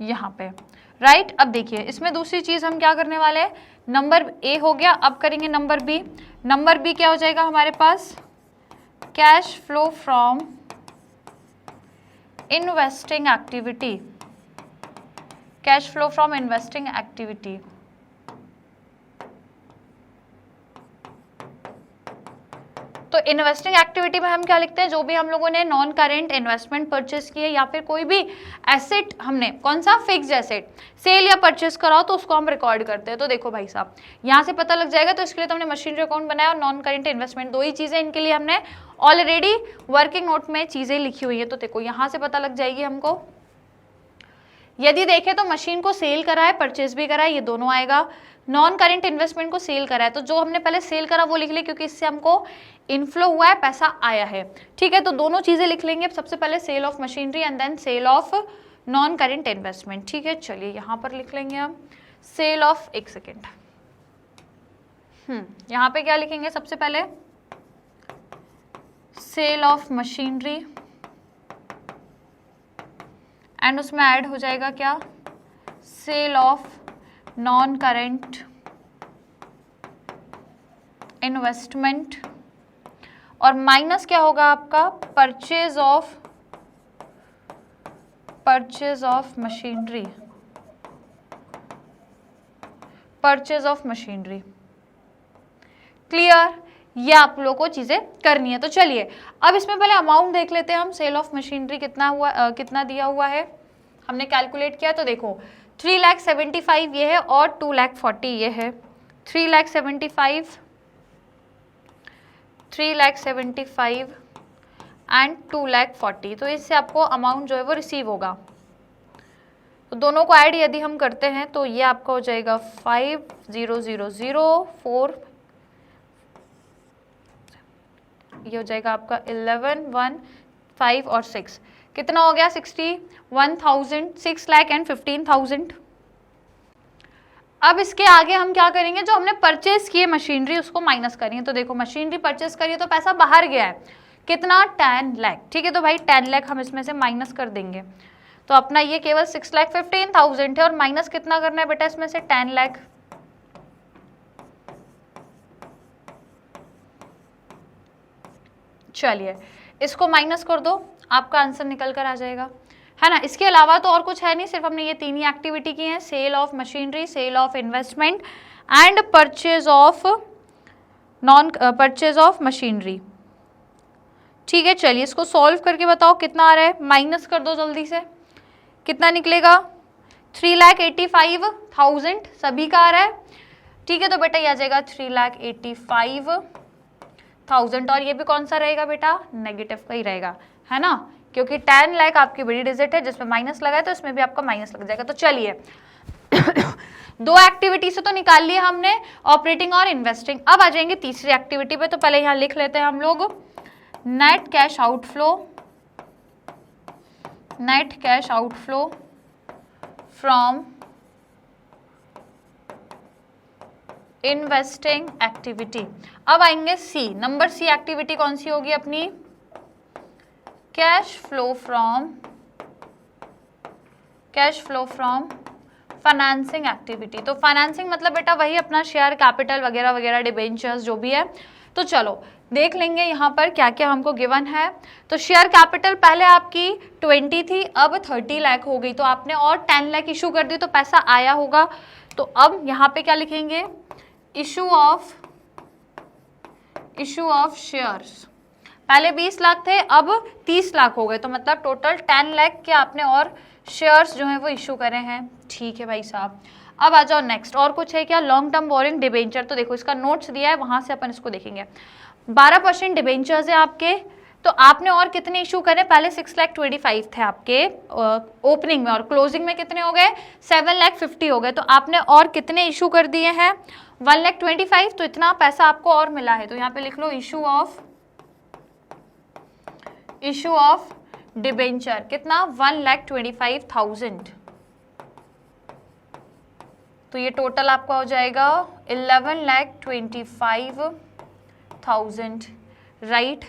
यहाँ पे, राइट। अब देखिए इसमें दूसरी चीज हम क्या करने वाले हैं, नंबर ए हो गया, अब करेंगे नंबर बी। नंबर बी क्या हो जाएगा हमारे पास, cash flow from investing activity. Cash flow from investing activity, तो इन्वेस्टिंग एक्टिविटी में हम क्या लिखते हैं, जो भी हम लोगों ने नॉन करेंट इन्वेस्टमेंट परचेस किए या फिर कोई भी एसेट हमने, कौन सा, फिक्स्ड एसेट सेल या परचेस कराओ, तो उसको हम रिकॉर्ड करते हैं। तो देखो भाई साहब यहाँ से पता लग जाएगा, तो इसके लिए तो हमने मशीनरी अकाउंट बनाया और नॉन करेंट इन्वेस्टमेंट, दो ही चीजें, इनके लिए हमने ऑलरेडी वर्किंग नोट में चीजें लिखी हुई है। तो देखो यहाँ से पता लग जाएगी हमको, यदि देखें तो मशीन को सेल करा है, परचेज भी करा है, ये दोनों आएगा। नॉन करेंट इन्वेस्टमेंट को सेल करा है, तो जो हमने पहले सेल करा वो लिख ले क्योंकि इससे हमको इनफ्लो हुआ है, पैसा आया है। ठीक है, तो दोनों चीजें लिख लेंगे, सबसे पहले sale of machinery and then sale of non current investment. ठीक है, चलिए यहाँ पर लिख लेंगे हम सेल ऑफ, एक सेकेंड, यहाँ पे क्या लिखेंगे, सबसे पहले सेल ऑफ मशीनरी एंड उसमें ऐड हो जाएगा क्या, sale of non current investment, और माइनस क्या होगा आपका, purchase of machinery, purchase of machinery. Clear, ये आप लोगों को चीजें करनी है। तो चलिए अब इसमें पहले अमाउंट देख लेते हैं हम, सेल ऑफ मशीनरी कितना हुआ, कितना दिया हुआ है हमने कैलकुलेट किया, तो देखो 3,75,000 ये है और 2,40,000 ये है, 3,75,000 एंड 2,40,000, तो इससे आपको अमाउंट जो है वो रिसीव होगा। तो दोनों को ऐड यदि हम करते हैं तो ये आपका हो जाएगा 5,000,4 ये हो जाएगा आपका 11, 1, 5 और 6, कितना हो गया 61,000, 6,15,000। अब इसके आगे हम क्या करेंगे, जो हमने परचेस किए मशीनरी उसको माइनस करेंगे। तो देखो मशीनरी परचेस करिए तो पैसा बाहर गया है, कितना 10 लाख, ठीक है। तो भाई 10 लाख हम इसमें से माइनस कर देंगे, तो अपना ये केवल 6,15,000 है, और माइनस कितना करना है बेटा इसमें से 10 लाख। चलिए इसको माइनस कर दो, आपका आंसर निकल कर आ जाएगा, है ना। इसके अलावा तो और कुछ है नहीं, सिर्फ हमने ये तीन ही एक्टिविटी की है, sale of machinery, sale of investment and purchase of machinery, ठीक है। चलिए इसको सॉल्व करके बताओ कितना आ रहा है, माइनस कर दो जल्दी से, कितना निकलेगा 3,85,000 सभी का आ रहा है, ठीक है। तो बेटा ये आ जाएगा 3,85,000, और ये भी कौन सा रहेगा बेटा, नेगेटिव का ही रहेगा, है ना, क्योंकि 10 लाख आपकी बड़ी डिजिट है जिसमें माइनस लगा है, तो इसमें भी आपका माइनस लग जाएगा। तो चलिए दो एक्टिविटी से तो निकाल लिए हमने, ऑपरेटिंग और इन्वेस्टिंग। अब आ जाएंगे तीसरी एक्टिविटी पे, तो पहले यहाँ लिख लेते हैं हम लोग net cash outflow from investing activity. अब आएंगे सी, नंबर सी एक्टिविटी कौन सी होगी अपनी, cash flow from financing activity. तो फाइनेंसिंग मतलब बेटा वही अपना शेयर कैपिटल वगैरह वगैरह, डिबेंचर्स जो भी है। तो चलो देख लेंगे यहाँ पर क्या क्या हमको गिवन है। तो शेयर कैपिटल पहले आपकी 20 थी, अब 30 लाख हो गई, तो आपने और 10 लाख इशू कर दी तो पैसा आया होगा। तो अब यहाँ पे क्या लिखेंगे, इशू ऑफ शेयर्स, पहले 20 लाख थे अब 30 लाख हो गए, तो मतलब टोटल 10 लाख के आपने और शेयर्स जो हैं वो इशू करे हैं, ठीक है भाई साहब। अब आ जाओ नेक्स्ट, और कुछ है क्या, लॉन्ग टर्म बोरिंग डिबेंचर। तो देखो इसका नोट्स दिया है, वहां से अपन इसको देखेंगे। 12% डिबेंचर्स है आपके, तो आपने और कितने इशू करे, पहले 6,25,000 थे आपके ओपनिंग में, और क्लोजिंग में कितने हो गए 7,50,000 हो गए, तो आपने और कितने इशू कर दिए हैं 1,25,000, तो इतना पैसा आपको और मिला है। तो यहाँ पे लिख लो इशू ऑफ डिबेंचर, कितना 1,25,000, तो ये टोटल आपका हो जाएगा 11,25,000, राइट,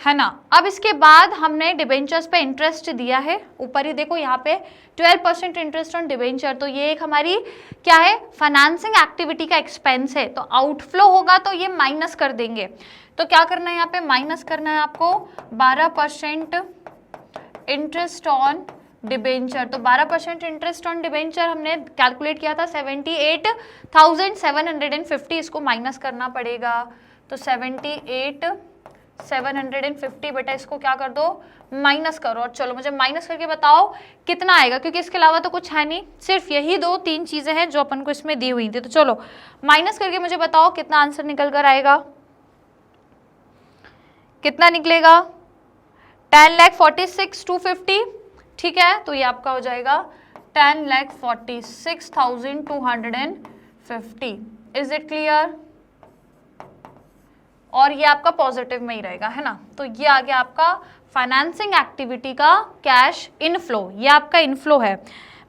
है ना। अब इसके बाद हमने डिबेंचर्स पे इंटरेस्ट दिया है, ऊपर ही देखो यहाँ पे 12% इंटरेस्ट ऑन डिबेंचर, तो ये एक हमारी क्या है, फाइनेंसिंग एक्टिविटी का एक्सपेंस है, तो आउटफ्लो होगा तो ये माइनस कर देंगे। तो क्या करना है यहाँ पे, माइनस करना है आपको 12% इंटरेस्ट ऑन डिबेंचर। तो 12% इंटरेस्ट ऑन डिबेंचर हमने कैलकुलेट किया था 78,750, इसको माइनस करना पड़ेगा। तो 78,750 बेटा इसको क्या कर दो, माइनस करो, और चलो मुझे माइनस करके बताओ कितना आएगा, क्योंकि इसके अलावा तो कुछ है नहीं, सिर्फ यही 2-3 चीजें हैं जो अपन को इसमें दी हुई थी। तो चलो माइनस करके मुझे बताओ कितना आंसर निकल कर आएगा, कितना निकलेगा 10,46,250, ठीक है। तो ये आपका हो जाएगा 10,46,250, इज इट क्लियर, और ये आपका पॉजिटिव में ही रहेगा, है ना। तो ये आ गया आपका फाइनेंसिंग एक्टिविटी का कैश इनफ्लो, ये आपका इनफ्लो है,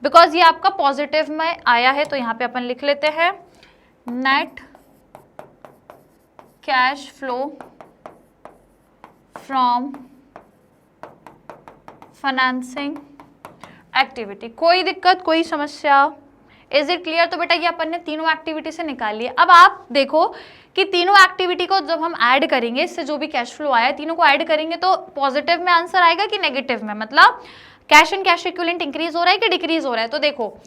बिकॉज ये आपका पॉजिटिव में आया है। तो यहाँ पे अपन लिख लेते हैं net cash flow from financing activity. कोई दिक्कत, कोई समस्या, इज इट क्लियर। तो बेटा ये अपन ने तीनों एक्टिविटी से निकाल लिया। अब आप देखो कि तीनों एक्टिविटी को जब हम ऐड करेंगे, इससे जो भी कैश फ्लो आया तीनों को ऐड करेंगे तो पॉजिटिव में आंसर आएगा कि नेगेटिव में, मतलब cash and cash equivalent increase हो रहा है कि डिक्रीज हो रहा है। तो देखो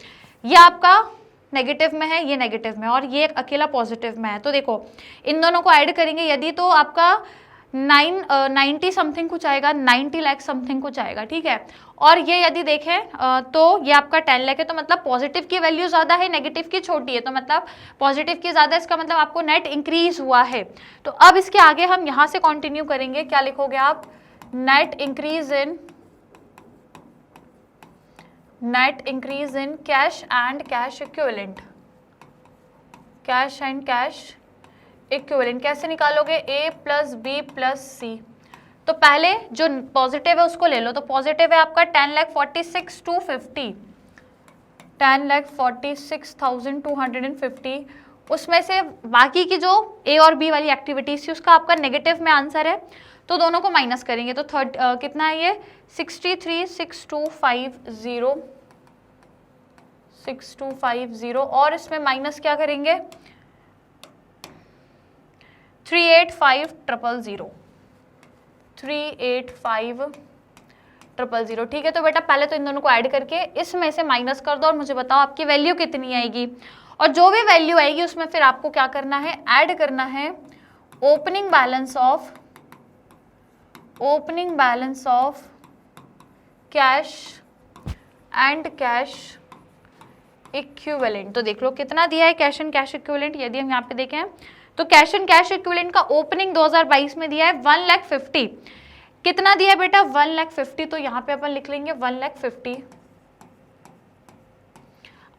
ये आपका नेगेटिव में है, ये नेगेटिव में, और ये अकेला पॉजिटिव में है। तो देखो इन दोनों को ऐड करेंगे यदि, तो आपका 90 समथिंग कुछ आएगा, 90 लाख समथिंग कुछ आएगा, ठीक है। और ये यदि देखें तो ये आपका 10 लाख है, तो मतलब पॉजिटिव की वैल्यू ज़्यादा है, नेगेटिव की छोटी है, तो मतलब पॉजिटिव की ज़्यादा, इसका मतलब आपको नेट इंक्रीज हुआ है। तो अब इसके आगे हम यहाँ से कंटिन्यू करेंगे, क्या लिखोगे आप, net increase in cash and cash equivalent, cash and cash equivalent कैसे निकालोगे, A प्लस बी प्लस सी। तो पहले जो पॉजिटिव है उसको ले लो, तो पॉजिटिव है आपका 10,46,250, 10,46,250। उसमें से बाकी की जो ए और बी वाली एक्टिविटीज थी उसका आपका नेगेटिव में आंसर है, तो दोनों को माइनस करेंगे तो कितना है ये 63,6,250, 6,250 और इसमें माइनस क्या करेंगे 385,000, 385,000। ठीक है, तो बेटा पहले तो इन दोनों को ऐड करके इसमें से माइनस कर दो और मुझे बताओ आपकी वैल्यू कितनी आएगी, और जो भी वैल्यू आएगी उसमें फिर आपको क्या करना है, ऐड करना है opening balance of cash and cash equivalent. तो देख लो कितना दिया है कैश एंड कैश इक्विवेलेंट, यदि हम यहाँ पे देखें तो कैश एंड कैश इक्विवेलेंट का ओपनिंग 2022 में दिया है 1,50,000। कितना दिया है बेटा 1,50,000, तो यहाँ पे अपन लिख लेंगे 1,50,000।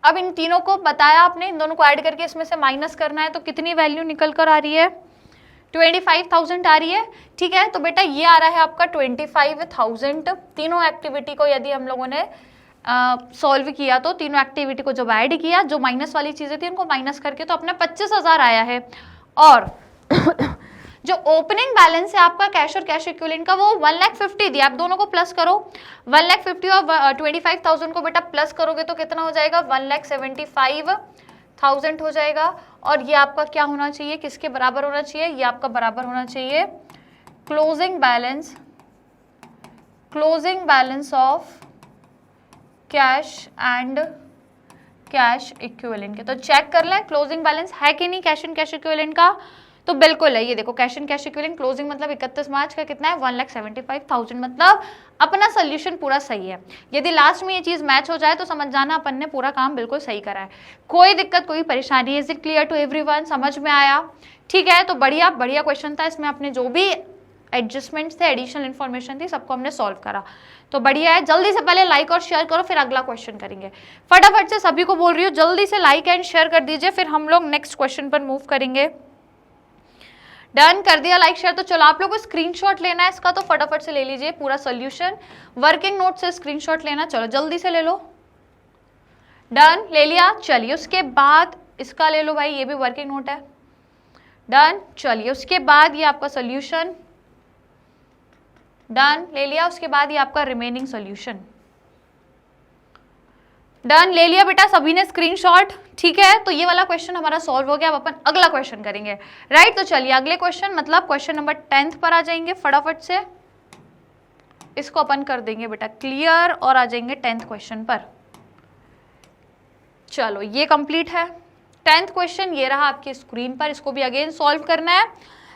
अब इन तीनों को बताया आपने, इन दोनों को ऐड करके इसमें से माइनस करना है, तो कितनी वैल्यू निकल कर आ रही है 25,000 आ रही है। ठीक है, तो बेटा ये आ रहा है आपका 25,000। तीनों एक्टिविटी को यदि हम लोगों ने सॉल्व किया तो तीनों एक्टिविटी को जब ऐड किया, जो माइनस वाली चीजें थी उनको माइनस करके तो अपना 25,000 आया है। और जो ओपनिंग बैलेंस है आपका कैश और कैश इक्विवेलेंट का वो 1,50,000 दिया, आप दोनों को प्लस करो, 1,50,000 और 25,000 को बेटा प्लस करोगे तो कितना हो जाएगा 1,75,000 हो जाएगा। और ये आपका क्या होना चाहिए, किसके बराबर होना चाहिए, ये आपका बराबर होना चाहिए closing balance of cash and cash equivalent के। तो चेक कर लें क्लोजिंग बैलेंस है कि नहीं कैश एंड कैश इक्विवेलेंट का, तो बिल्कुल है। ये देखो cash and cash equivalent closing मतलब 31 मार्च का कितना है 1,75,000, मतलब अपना सोल्यूशन पूरा सही है। यदि लास्ट में ये चीज मैच हो जाए तो समझ जाना अपन ने पूरा काम बिल्कुल सही करा है, कोई दिक्कत कोई परेशानी। Is it clear to everyone, समझ में आया? ठीक है, तो बढ़िया क्वेश्चन था, इसमें अपने जो भी एडजस्टमेंट्स थे, एडिशनल इन्फॉर्मेशन थी, सबको हमने सॉल्व करा, तो बढ़िया है। जल्दी से पहले लाइक और शेयर करो, फिर अगला क्वेश्चन करेंगे। फटाफट से सभी को बोल रही हूँ जल्दी से लाइक एंड शेयर कर दीजिए, फिर हम लोग नेक्स्ट क्वेश्चन पर मूव करेंगे। डन कर दिया लाइक शेयर, तो चलो आप लोग को स्क्रीनशॉट लेना है इसका, तो फटाफट से ले लीजिए पूरा सॉल्यूशन, वर्किंग नोट से स्क्रीनशॉट लेना, चलो जल्दी से ले लो। डन ले लिया, चलिए उसके बाद इसका ले लो भाई, ये भी वर्किंग नोट है। डन, चलिए उसके बाद ये आपका सॉल्यूशन, डन ले लिया, उसके बाद ये आपका रिमेनिंग सॉल्यूशन। डन ले लिया बेटा सभी ने स्क्रीनशॉट, ठीक है। तो ये वाला क्वेश्चन हमारा सॉल्व हो गया, अब अपन अगला क्वेश्चन करेंगे, राइट। तो चलिए अगले क्वेश्चन मतलब क्वेश्चन नंबर 10 पर आ जाएंगे, फटाफट से इसको अपन कर देंगे बेटा क्लियर और आ जाएंगे 10th क्वेश्चन पर। चलो ये कंप्लीट है 10th क्वेश्चन, ये रहा आपकी स्क्रीन पर, इसको भी अगेन सॉल्व करना है।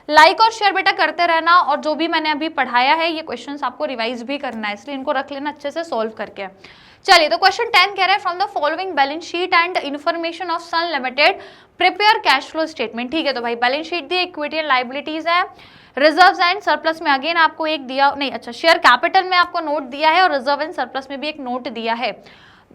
लाइक और शेयर बेटा करते रहना, और जो भी मैंने अभी पढ़ाया है ये क्वेश्चंस आपको रिवाइज भी करना है, इसलिए इनको रख लेना अच्छे से सॉल्व करके। चलिए तो क्वेश्चन 10 कह रहा है from the following balance sheet and information of Sun limited prepare cash flow statement. ठीक है, तो भाई बैलेंस शीट दी, इक्विटी एंड लाइबिलिटीज है, रिजर्व्स एंड सरप्लस में अगेन आपको एक दिया, नहीं अच्छा शेयर कैपिटल में आपको नोट दिया है, और रिजर्व एंड सरप्लस में भी एक नोट दिया है।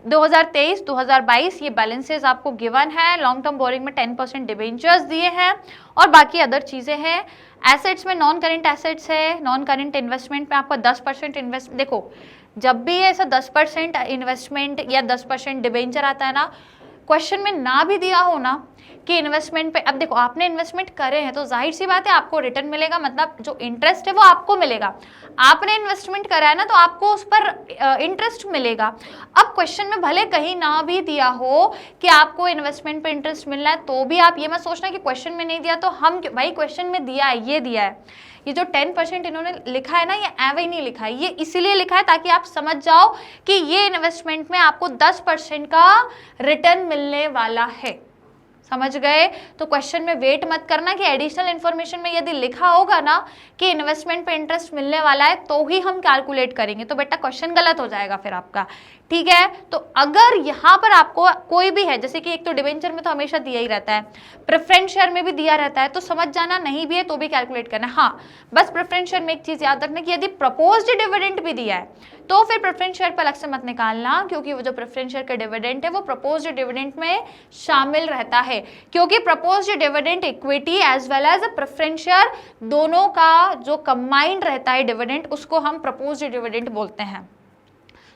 2023-2022 ये बैलेंसेस आपको गिवन है। लॉन्ग टर्म बोरिंग में 10% डिबेंचर्स दिए हैं, और बाकी अदर चीजें हैं। एसेट्स में नॉन करेंट एसेट्स है, नॉन करेंट इन्वेस्टमेंट में आपका 10% इन्वेस्ट, देखो जब भी ऐसा 10% इन्वेस्टमेंट या 10% डिबेंचर आता है ना, क्वेश्चन में ना भी दिया हो ना कि इन्वेस्टमेंट पे, अब देखो आपने इन्वेस्टमेंट करे हैं तो जाहिर सी बात है आपको रिटर्न मिलेगा, मतलब जो इंटरेस्ट है वो आपको मिलेगा। आपने इन्वेस्टमेंट करा है ना, तो आपको उस पर इंटरेस्ट मिलेगा। अब क्वेश्चन में भले कहीं ना भी दिया हो कि आपको इन्वेस्टमेंट पे इंटरेस्ट मिलना है, तो भी आप ये मत सोचना कि क्वेश्चन में नहीं दिया तो हम, भाई क्वेश्चन में दिया है, ये दिया है। ये जो 10% इन्होंने लिखा है ना, ये एवे ही नहीं लिखा है, ये इसीलिए लिखा है ताकि आप समझ जाओ कि ये इन्वेस्टमेंट में आपको 10% का रिटर्न मिलने वाला है, समझ गए। तो क्वेश्चन में वेट मत करना कि एडिशनल इन्फॉर्मेशन में यदि लिखा होगा ना कि इन्वेस्टमेंट पे इंटरेस्ट मिलने वाला है तो ही हम कैलकुलेट करेंगे, तो बेटा क्वेश्चन गलत हो जाएगा फिर आपका, ठीक है। तो अगर यहाँ पर आपको कोई भी है, जैसे कि एक तो डिबेंचर में तो हमेशा दिया ही रहता है, प्रेफरेंस शेयर में भी दिया रहता है, तो समझ जाना, नहीं भी है तो भी कैलकुलेट करना है। हाँ बस प्रेफरेंस शेयर में एक चीज याद रखना कि यदि प्रपोज्ड डिविडेंड भी दिया है तो फिर प्रेफरेंस शेयर पर अलग से मत निकालना, क्योंकि वो जो प्रेफरेंस शेयर का डिविडेंड है वो प्रपोज्ड डिविडेंड में शामिल रहता है। है, क्योंकि proposed dividend equity as well as preference share दोनों का जो कंबाइंड रहता है डिविडेंड, उसको हम प्रपोज्ड डिविडेंड बोलते हैं।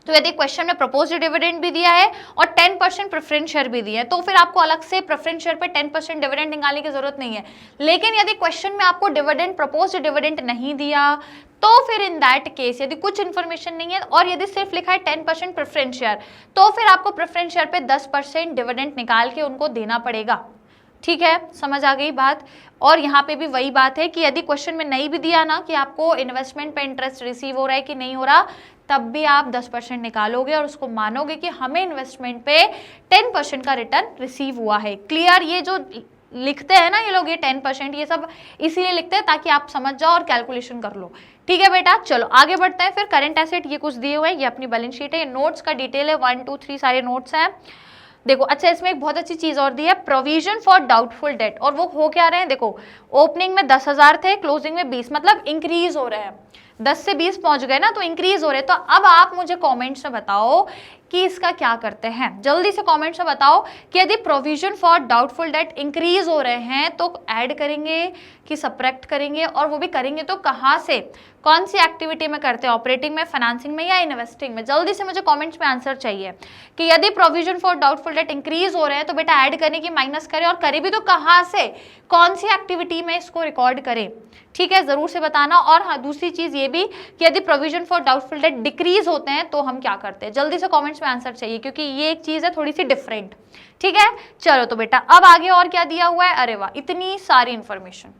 तो यदि क्वेश्चन में प्रपोज्ड डिविडेंड भी दिया है और 10% प्रेफरेंस शेयर भी दिया है, तो फिर आपको अलग से प्रेफरेंस शेयर पे 10% डिविडेंड निकालने की जरूरत नहीं है। लेकिन यदि क्वेश्चन में आपको डिविडेंड, प्रपोज्ड डिविडेंड नहीं दिया, तो फिर इन दैट केस यदि कुछ इन्फॉर्मेशन नहीं है और यदि सिर्फ लिखा है 10% प्रेफरेंस शेयर, तो फिर आपको प्रेफरेंस शेयर पे 10% डिविडेंड निकाल के उनको देना पड़ेगा। ठीक है, समझ आ गई बात। और यहाँ पे भी वही बात है कि यदि क्वेश्चन में नहीं भी दिया ना कि आपको इन्वेस्टमेंट पे इंटरेस्ट रिसीव हो रहा है कि नहीं हो रहा, तब भी आप 10% निकालोगे और उसको मानोगे कि हमें इन्वेस्टमेंट पे 10% का रिटर्न रिसीव हुआ है। क्लियर? ये जो लिखते हैं ना ये लोग, ये 10%, ये सब इसीलिए लिखते हैं ताकि आप समझ जाओ और कैलकुलेशन कर लो। ठीक है बेटा, चलो आगे बढ़ते हैं। फिर करंट एसेट ये कुछ दिए हुए हैं, ये अपनी बैलेंस शीट है, ये नोट्स का डिटेल है, 1 2 3 सारे नोट्स हैं। देखो अच्छा, इसमें एक बहुत अच्छी चीज और दी है, प्रोविजन फॉर डाउटफुल डेट। और वो हो क्या रहे हैं, देखो ओपनिंग में 10,000 थे, क्लोजिंग में 20, मतलब इंक्रीज हो रहे हैं, 10 से 20 पहुंच गए ना, तो इंक्रीज हो रहे हैं। तो अब आप मुझे कमेंट्स में बताओ कि इसका क्या करते हैं, जल्दी से कमेंट्स में बताओ कि यदि provision for doubtful debt increase हो रहे हैं तो ऐड करेंगे कि सब्ट्रैक्ट करेंगे, और वो भी करेंगे तो कहाँ से, कौन सी एक्टिविटी में करते हैं, ऑपरेटिंग में, फाइनेंसिंग में या इन्वेस्टिंग में। जल्दी से मुझे कमेंट्स में आंसर चाहिए कि यदि provision for doubtful debt increase हो रहे हैं तो बेटा ऐड करने की माइनस करें, और करे भी तो कहाँ से, कौन सी एक्टिविटी में इसको रिकॉर्ड करें। ठीक है, जरूर से बताना। और हाँ, दूसरी चीज ये भी कि यदि provision for doubtful debt decrease होते हैं तो हम क्या करते हैं, जल्दी से कमेंट्स में आंसर चाहिए, क्योंकि ये एक चीज है थोड़ी सी डिफरेंट। ठीक है, चलो तो बेटा अब आगे और क्या दिया हुआ है। अरे वाह, इतनी सारी इंफॉर्मेशन,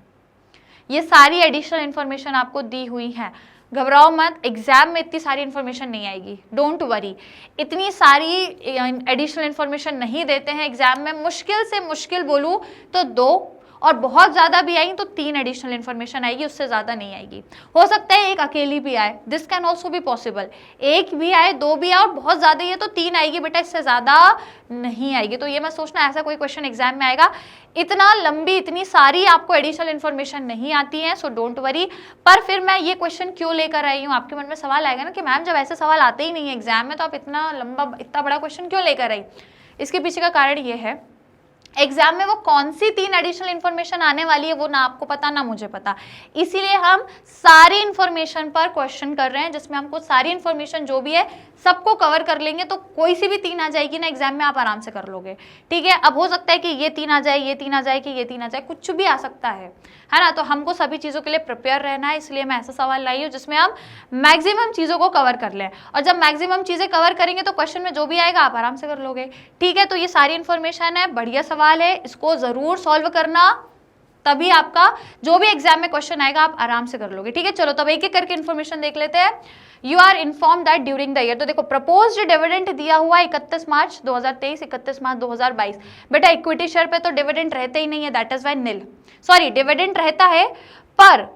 ये सारी एडिशनल इंफॉर्मेशन आपको दी हुई है। घबराओ मत, एग्जाम में इतनी सारी इंफॉर्मेशन नहीं आएगी, डोंट वरी। इतनी सारी एडिशनल इंफॉर्मेशन नहीं देते हैं एग्जाम में, मुश्किल से मुश्किल बोलूँ तो 2, और बहुत ज़्यादा भी आई तो 3 एडिशनल इन्फॉर्मेशन आएगी, उससे ज़्यादा नहीं आएगी। हो सकता है एक अकेली भी आए, this can also be possible, एक भी आए, 2 भी आए, और बहुत ज़्यादा ही है तो 3 आएगी बेटा, इससे ज़्यादा नहीं आएगी। तो ये मत सोचना ऐसा कोई क्वेश्चन एग्जाम में आएगा। इतना लंबी, इतनी सारी आपको एडिशनल इन्फॉर्मेशन नहीं आती है, सो डोंट वरी। पर फिर मैं ये क्वेश्चन क्यों लेकर आई हूँ, आपके मन में सवाल आएगा ना कि मैम जब ऐसे सवाल आते ही नहीं है एग्जाम में तो आप इतना लंबा, इतना बड़ा क्वेश्चन क्यों लेकर आई। इसके पीछे का कारण ये है, एग्जाम में वो कौन सी 3 एडिशनल इन्फॉर्मेशन आने वाली है वो ना आपको पता ना मुझे पता, इसीलिए हम सारी इन्फॉर्मेशन पर क्वेश्चन कर रहे हैं, जिसमें हमको सारी इन्फॉर्मेशन जो भी है सबको कवर कर लेंगे, तो कोई सी भी 3 आ जाएगी ना एग्जाम में, आप आराम से कर लोगे। ठीक है, अब हो सकता है कि ये 3 आ जाए, ये 3 आ जाए, कि ये 3 आ जाए, कुछ भी आ सकता है ना। तो हमको सभी चीज़ों के लिए प्रिपेयर रहना है, इसलिए मैं ऐसा सवाल लाई हूँ जिसमें हम मैक्सिमम चीज़ों को कवर कर लें, और जब मैक्सिमम चीज़ें कवर करेंगे तो क्वेश्चन में जो भी आएगा आप आराम से कर लोगे। ठीक है, तो ये सारी इन्फॉर्मेशन है, बढ़िया सवाल है, इसको ज़रूर सॉल्व करना, तभी आपका जो भी एग्जाम में क्वेश्चन आएगा आप आराम से कर लोगे। ठीक है, चलो तब एक एक करके इन्फॉर्मेशन देख लेते हैं। You are inform that during the year, तो देखो प्रपोज्ड डिविडेंड दिया हुआ है 31 मार्च 2023, 31 मार्च 2022। बेटा इक्विटी शेयर पे तो डिविडेंड रहते ही नहीं है, that is why nil, sorry dividend रहता है, पर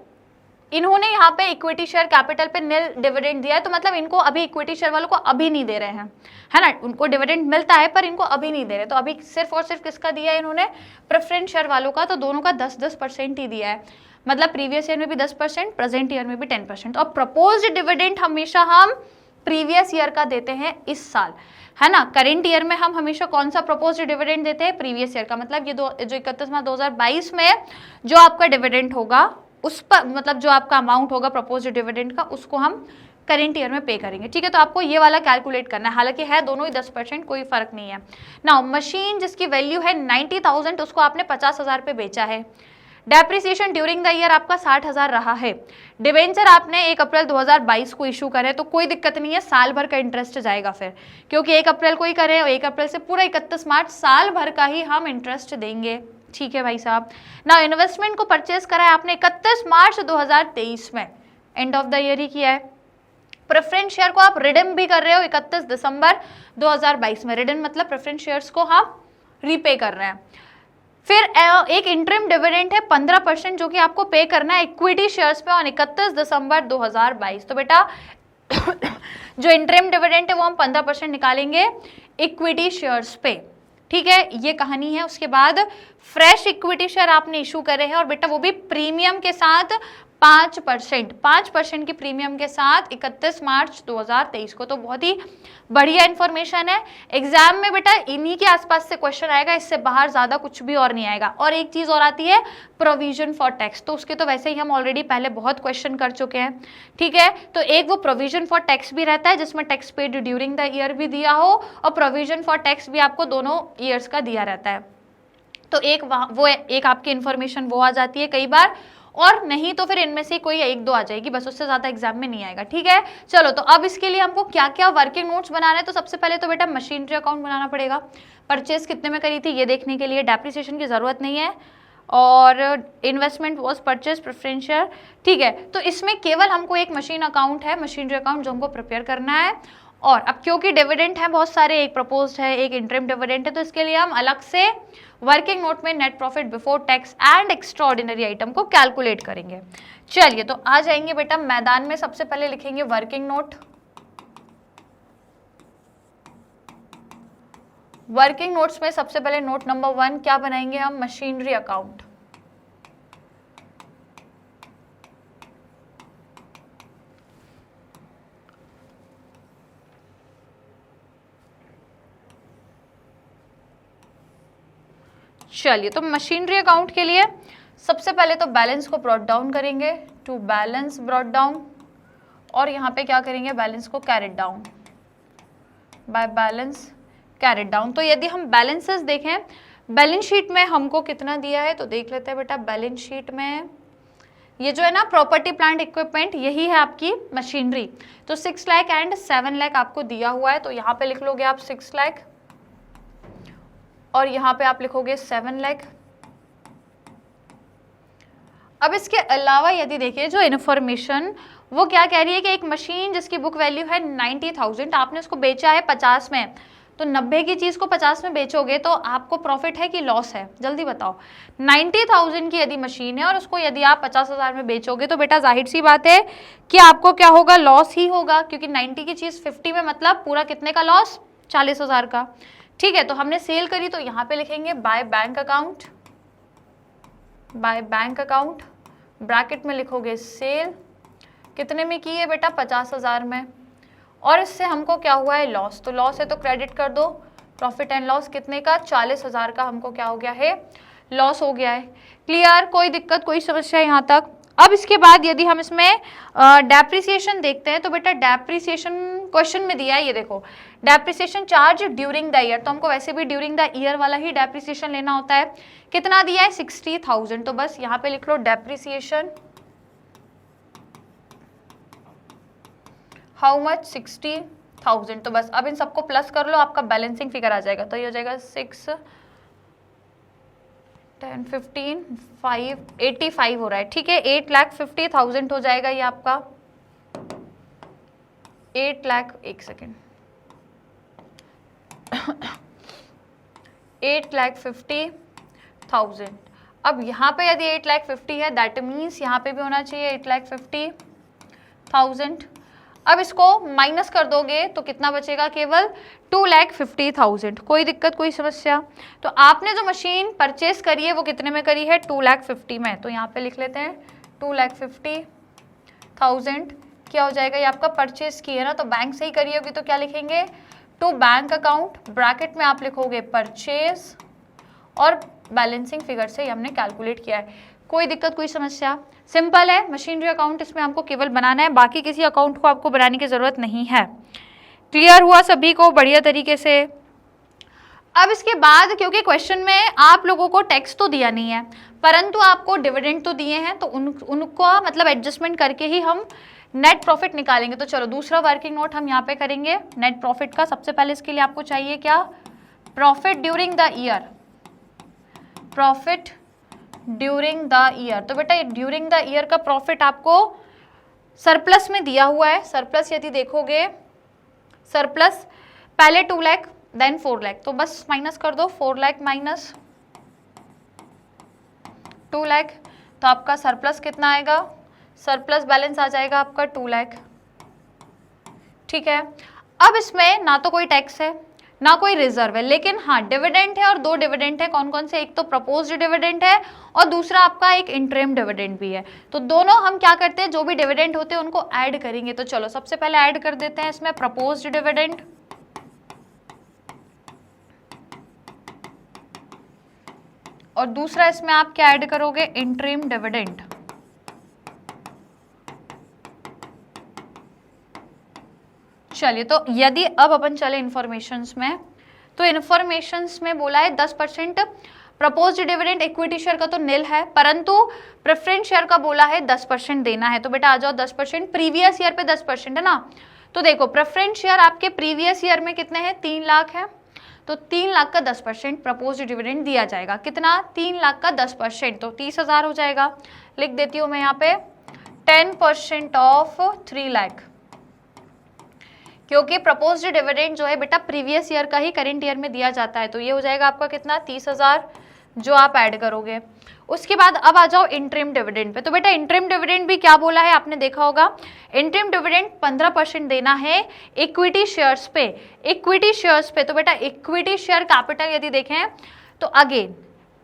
इन्होंने यहाँ पे इक्विटी शेयर कैपिटल पे निल डिविडेंड दिया है, तो मतलब इनको अभी इक्विटी शेयर वालों को अभी नहीं दे रहे हैं, है ना। उनको डिविडेंड मिलता है पर इनको अभी नहीं दे रहे, तो अभी सिर्फ और सिर्फ किसका दिया है इन्होंने, प्रेफरेंस शेयर वालों का, तो दोनों का 10-10% ही दिया है, मतलब प्रीवियस ईयर में भी 10%, प्रेजेंट ईयर में भी 10%। और प्रपोज्ड डिविडेंड हमेशा हम प्रीवियस ईयर का देते हैं इस साल, है ना। करेंट ईयर में हम हमेशा कौन सा प्रपोज्ड डिविडेंड देते हैं, प्रीवियस ईयर का, मतलब ये जो 31 मार्च 2022 में जो आपका डिविडेंड होगा उस पर, मतलब जो आपका अमाउंट होगा प्रपोज्ड डिविडेंड का, उसको हम करेंट ईयर में पे करेंगे। ठीक है, तो आपको ये वाला कैलकुलेट करना है, हालांकि है दोनों ही 10%, कोई फर्क नहीं है ना। मशीन जिसकी वैल्यू है 90,000, उसको आपने 50,000 पे बेचा है। डेप्रिसिएशन ड्यूरिंग द ईयर आपका 60,000 रहा है। डिबेंचर आपने 1 अप्रैल 2022 को इशू करे, तो कोई दिक्कत नहीं है, साल भर का इंटरेस्ट जाएगा फिर, क्योंकि 1 अप्रैल को ही करें और 1 अप्रैल से पूरा 31 मार्च, साल भर का ही हम इंटरेस्ट देंगे। ठीक है भाई साहब। ना इन्वेस्टमेंट को परचेज करा है आपने 31 मार्च 2023 में, एंड ऑफ द ईयर ही किया है। प्रेफरेंस शेयर को आप रिडीम भी कर रहे हो 31 दिसंबर 2022 में, रिडीम मतलब प्रेफरेंस शेयर्स को हम रीपे कर रहे हैं। फिर एक इंटरिम डिविडेंड है 15% जो कि आपको पे करना है इक्विटी शेयर्स पे ऑन 31 दिसंबर 2022। तो बेटा जो इंटरिम डिविडेंड है वो हम 15% निकालेंगे इक्विटी शेयर्स पे। ठीक है, ये कहानी है। उसके बाद फ्रेश इक्विटी शेयर आपने इशू करे हैं, और बेटा वो भी प्रीमियम के साथ 5% की प्रीमियम के साथ 31 मार्च 2023 को। तो बहुत ही बढ़िया इन्फॉर्मेशन है। एग्जाम में बेटा इन्हीं के आसपास से क्वेश्चन आएगा, इससे बाहर ज्यादा कुछ भी और नहीं आएगा। और एक चीज और आती है प्रोविजन फॉर टैक्स, तो उसके तो वैसे ही हम ऑलरेडी पहले बहुत क्वेश्चन कर चुके हैं, ठीक है। तो एक वो प्रोविजन फॉर टैक्स भी रहता है जिसमें tax paid during the year भी दिया हो, और प्रोविजन फॉर टैक्स भी आपको दोनों ईयर्स का दिया रहता है। तो एक आपकी इन्फॉर्मेशन वो आ जाती है कई बार, और नहीं तो फिर इनमें से कोई एक दो आ जाएगी, बस उससे ज्यादा एग्जाम में नहीं आएगा, ठीक है। चलो, तो अब इसके लिए हमको क्या क्या वर्किंग नोट्स बनाना है। तो सबसे पहले तो बेटा मशीनरी अकाउंट बनाना पड़ेगा। परचेज कितने में करी थी ये देखने के लिए डेप्रिसिएशन की जरूरत नहीं है, और इन्वेस्टमेंट वॉज परचेज प्रेफरेंशियल, ठीक है। तो इसमें केवल हमको एक मशीन अकाउंट है, मशीनरी अकाउंट, जो हमको प्रिपेयर करना है। और अब क्योंकि डिविडेंड है बहुत सारे, एक प्रपोज्ड है, एक इंटरिम डिविडेंड है, तो इसके लिए हम अलग से वर्किंग नोट में net profit before tax and extraordinary item को कैलकुलेट करेंगे। चलिए, तो आ जाएंगे बेटा मैदान में। सबसे पहले लिखेंगे वर्किंग नोट। वर्किंग नोट्स में सबसे पहले नोट नंबर 1 क्या बनाएंगे हम, मशीनरी अकाउंट। चलिए, तो मशीनरी अकाउंट के लिए सबसे पहले तो बैलेंस को ब्रॉट डाउन करेंगे, टू बैलेंस ब्रॉट डाउन, और यहाँ पे क्या करेंगे, बैलेंस को carried down, by balance carried down. तो यदि हम बैलेंसेस देखें, बैलेंस शीट में हमको कितना दिया है तो देख लेते हैं बेटा। बैलेंस शीट में ये जो है ना प्रॉपर्टी प्लांट इक्विपमेंट, यही है आपकी मशीनरी। तो 6 लाख एंड 7 लाख आपको दिया हुआ है, तो यहाँ पे लिख लोगे आप 6 लाख, और यहाँ पे आप लिखोगे 7 लाख। अब इसके अलावा यदि देखिए जो इन्फॉर्मेशन वो क्या कह रही है कि एक मशीन जिसकी बुक वैल्यू है 90,000, आपने उसको बेचा है 50 में, तो 90 की चीज को 50 में बेचोगे तो आपको प्रॉफिट है कि लॉस है, जल्दी बताओ। 90,000 की यदि मशीन है और उसको यदि आप 50,000 में बेचोगे तो बेटा जाहिर सी बात है कि आपको क्या होगा, लॉस ही होगा, क्योंकि 90 की चीज 50 में मतलब पूरा कितने का लॉस, 40,000 का, ठीक है। तो हमने सेल करी, तो यहाँ पे लिखेंगे by bank account, by bank account, bracket में लिखोगे सेल, कितने में की है बेटा, 50,000 में, और इससे हमको क्या हुआ है, लॉस। तो लॉस है तो क्रेडिट कर दो, प्रॉफिट एंड लॉस कितने का, 40,000 का हमको क्या हो गया है, लॉस हो गया है। क्लियर, कोई दिक्कत कोई समस्या यहाँ तक। अब इसके बाद यदि हम इसमें डेप्रिसिएशन देखते हैं, तो बेटा डेप्रिसिएशन क्वेश्चन में दिया है, ये देखो, depreciation charge during the year, तो हमको वैसे भी ड्यूरिंग द ईयर वाला ही डेप्रिसिएशन लेना होता है। कितना दिया है, 60,000, तो बस यहाँ पे लिख लो डेप्रिसिएशन, हाउ मच, 60,000। तो बस अब इन सबको प्लस कर लो, आपका बैलेंसिंग फिगर आ जाएगा। तो ये हो जाएगा 6, 10, 15, 5, 85 हो रहा है, ठीक है। 8,50,000 हो जाएगा ये आपका, 8 लाख, एक सेकेंड, 8,50,000। अब यहाँ पे यदि 8,50,000 है, दैट मीन्स यहाँ पे भी होना चाहिए 8,50,000। अब इसको माइनस कर दोगे तो कितना बचेगा, केवल 2,50,000। कोई दिक्कत कोई समस्या। तो आपने जो मशीन परचेस करी है वो कितने में करी है, 2,50,000 में, तो यहाँ पे लिख लेते हैं 2,50,000। क्या हो जाएगा, ये आपका परचेस की है ना, तो बैंक से ही करी होगी, तो क्या लिखेंगे, टू बैंक अकाउंट, ब्रैकेट में आप लिखोगे परचेस, और बैलेंसिंग फिगर से हमने कैलकुलेट किया है। कोई दिक्कत कोई समस्या, सिंपल है। मशीनरी अकाउंट इसमें हमको केवल बनाना है, बाकी किसी अकाउंट को आपको बनाने की जरूरत नहीं है। क्लियर हुआ सभी को बढ़िया तरीके से। अब इसके बाद क्योंकि क्वेश्चन में आप लोगों को टैक्स तो दिया नहीं है, परंतु आपको डिविडेंड तो दिए हैं, तो उनको मतलब एडजस्टमेंट करके ही हम नेट प्रॉफिट निकालेंगे। तो चलो दूसरा वर्किंग नोट हम यहाँ पे करेंगे नेट प्रॉफिट का। सबसे पहले इसके लिए आपको चाहिए क्या, profit during the year, profit during the year. तो बेटा ये ड्यूरिंग द ईयर का प्रॉफिट आपको सरप्लस में दिया हुआ है। सरप्लस यदि देखोगे, सरप्लस पहले 2 लाख देन 4 लाख, तो बस माइनस कर दो, 4 लाख माइनस 2 लाख, तो आपका सरप्लस कितना आएगा, सरप्लस बैलेंस आ जाएगा आपका 2 लाख, ठीक है। अब इसमें ना तो कोई टैक्स है ना कोई रिजर्व है, लेकिन हाँ डिविडेंड है और 2 डिविडेंड है। कौन कौन से? एक तो प्रपोज्ड डिविडेंड है और दूसरा आपका एक इंटरिम डिविडेंड भी है। तो दोनों हम क्या करते हैं, जो भी डिविडेंड होते हैं उनको ऐड करेंगे। तो चलो सबसे पहले ऐड कर देते हैं इसमें प्रपोज्ड डिविडेंड, और दूसरा इसमें आप क्या ऐड करोगे, इंटरिम डिविडेंड। चलिए, तो यदि अब अपन चले इंफॉर्मेशंस में, तो इंफॉर्मेशंस में बोला है 10% प्रपोज्ड डिविडेंड इक्विटी शेयर का तो निल है, परंतु प्रेफरेंस शेयर का बोला है 10% देना है। तो बेटा आ जाओ 10%, प्रीवियस ईयर पे 10% है ना। तो देखो प्रेफरेंस शेयर आपके प्रीवियस ईयर में कितने हैं, 3 लाख है, तो 3 लाख का 10% प्रपोज्ड डिविडेंड दिया जाएगा। कितना? 3 लाख का 10%, तो 30,000 हो जाएगा। लिख देती हूँ मैं यहाँ पे 10% ऑफ 3 लाख, क्योंकि प्रपोज्ड डिविडेंड जो है बेटा प्रीवियस ईयर का ही करंट ईयर में दिया जाता है। तो ये हो जाएगा आपका कितना, 30,000 जो आप ऐड करोगे। उसके बाद अब आ जाओ इंटरिम डिविडेंड पे। तो बेटा इंटरिम डिविडेंड भी क्या बोला है, आपने देखा होगा, इंटरिम डिविडेंड 15% देना है इक्विटी शेयर्स पे। इक्विटी शेयर्स पे, तो बेटा इक्विटी शेयर कैपिटल यदि देखें तो अगेन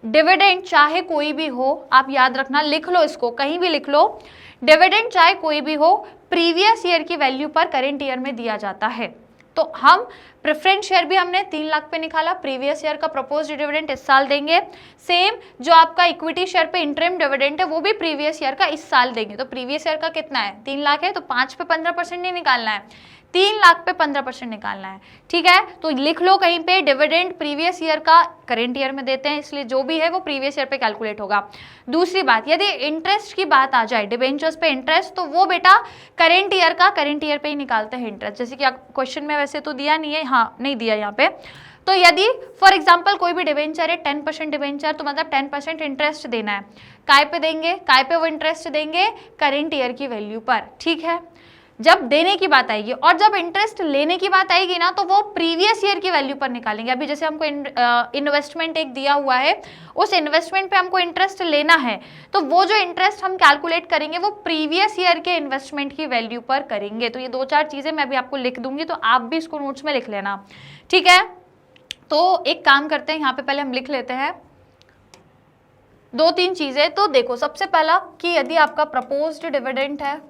डिविडेंड चाहे कोई भी हो, आप याद रखना, लिख लो इसको, कहीं भी लिख लो, डिविडेंड चाहे कोई भी हो प्रीवियस ईयर की वैल्यू पर करंट ईयर में दिया जाता है। तो हम प्रेफरेंस शेयर भी हमने 3 लाख पे निकाला, प्रीवियस ईयर का प्रपोज्ड डिविडेंड इस साल देंगे। सेम जो आपका इक्विटी शेयर पे इंटरिम डिविडेंड है वो भी प्रीवियस ईयर का इस साल देंगे। तो प्रीवियस ईयर का कितना है, 3 लाख है, तो 5 पे 15% नहीं निकालना है, 3 लाख पे 15% निकालना है। ठीक है, तो लिख लो कहीं पे डिविडेंड प्रीवियस ईयर का करंट ईयर में देते हैं, इसलिए जो भी है वो प्रीवियस ईयर पे कैलकुलेट होगा। दूसरी बात, यदि इंटरेस्ट की बात आ जाए, डिबेंचर्स पे इंटरेस्ट, तो वो बेटा करंट ईयर का करंट ईयर पे ही निकालते हैं इंटरेस्ट। जैसे कि क्वेश्चन में वैसे तो दिया नहीं है, हाँ नहीं दिया यहाँ पे। तो यदि फॉर एग्जाम्पल कोई भी डिबेंचर है 10% डिबेंचर, तो मतलब 10% इंटरेस्ट देना है। काय पे देंगे, काय पे वो इंटरेस्ट देंगे, करंट ईयर की वैल्यू पर। ठीक है, जब देने की बात आएगी, और जब इंटरेस्ट लेने की बात आएगी ना, तो वो प्रीवियस ईयर की वैल्यू पर निकालेंगे। अभी जैसे हमको इन्वेस्टमेंट एक दिया हुआ है, उस इन्वेस्टमेंट पे हमको इंटरेस्ट लेना है, तो वो जो इंटरेस्ट हम कैलकुलेट करेंगे वो प्रीवियस ईयर के इन्वेस्टमेंट की वैल्यू पर करेंगे। तो ये 2-4 चीजें मैं अभी आपको लिख दूंगी, तो आप भी इसको नोट्स में लिख लेना। ठीक है, तो एक काम करते हैं, यहाँ पे पहले हम लिख लेते हैं 2-3 चीजें। तो देखो सबसे पहला कि यदि आपका प्रपोज्ड डिविडेंड है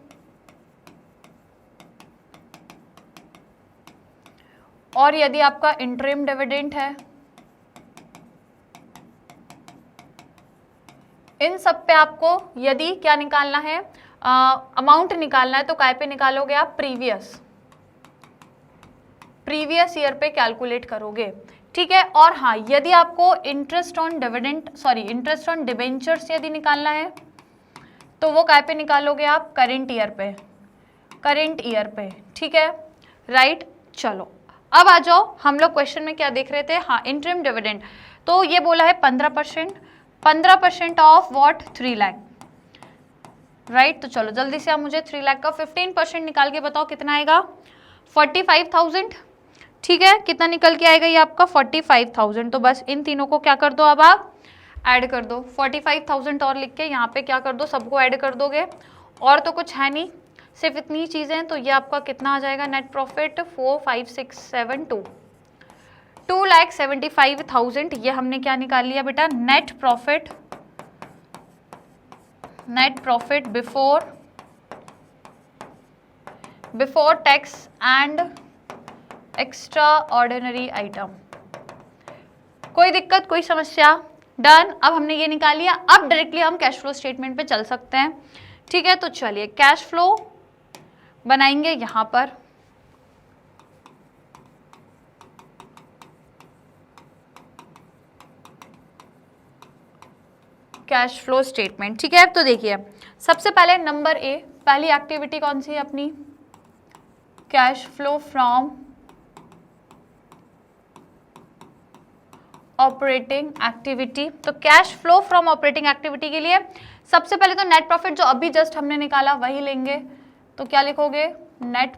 और यदि आपका इंटरिम डिविडेंड है, इन सब पे आपको यदि क्या निकालना है, अमाउंट निकालना है, तो काय पे निकालोगे आप, प्रीवियस ईयर पे कैलकुलेट करोगे। ठीक है, और हाँ यदि आपको इंटरेस्ट ऑन डिबेंचर्स यदि निकालना है, तो वो काय पे निकालोगे आप, करंट ईयर पे। ठीक है, राइट। चलो अब आ जाओ, हम लोग क्वेश्चन में क्या देख रहे थे, हाँ इंटरिम डिविडेंड। तो ये बोला है 15% ऑफ व्हाट, 3 लाख, राइट। तो चलो जल्दी से आप मुझे 3 लाख का 15% निकाल के बताओ कितना आएगा, 45,000। ठीक है, कितना निकल के आएगा ये आपका, 45,000। तो बस इन तीनों को क्या कर दो, अब आप ऐड कर दो, 45,000 और लिख के यहाँ पे क्या कर दो, सबको ऐड कर दोगे, और तो कुछ है नहीं, सिर्फ इतनी चीजें। तो ये आपका कितना आ जाएगा, नेट प्रॉफिट 2,75,000। ये हमने क्या निकाल लिया बेटा, net profit before tax and extra ordinary item. कोई दिक्कत, कोई समस्या, डन। अब हमने ये निकाल लिया, अब डायरेक्टली हम कैश फ्लो स्टेटमेंट पे चल सकते हैं। ठीक है, तो चलिए कैश फ्लो बनाएंगे यहां पर। कैश फ्लो स्टेटमेंट, ठीक है। तो देखिए सबसे पहले नंबर ए, पहली एक्टिविटी कौन सी है अपनी, cash flow from operating activity. तो cash flow from operating activity के लिए सबसे पहले तो नेट प्रॉफिट जो अभी जस्ट हमने निकाला वही लेंगे। तो क्या लिखोगे, net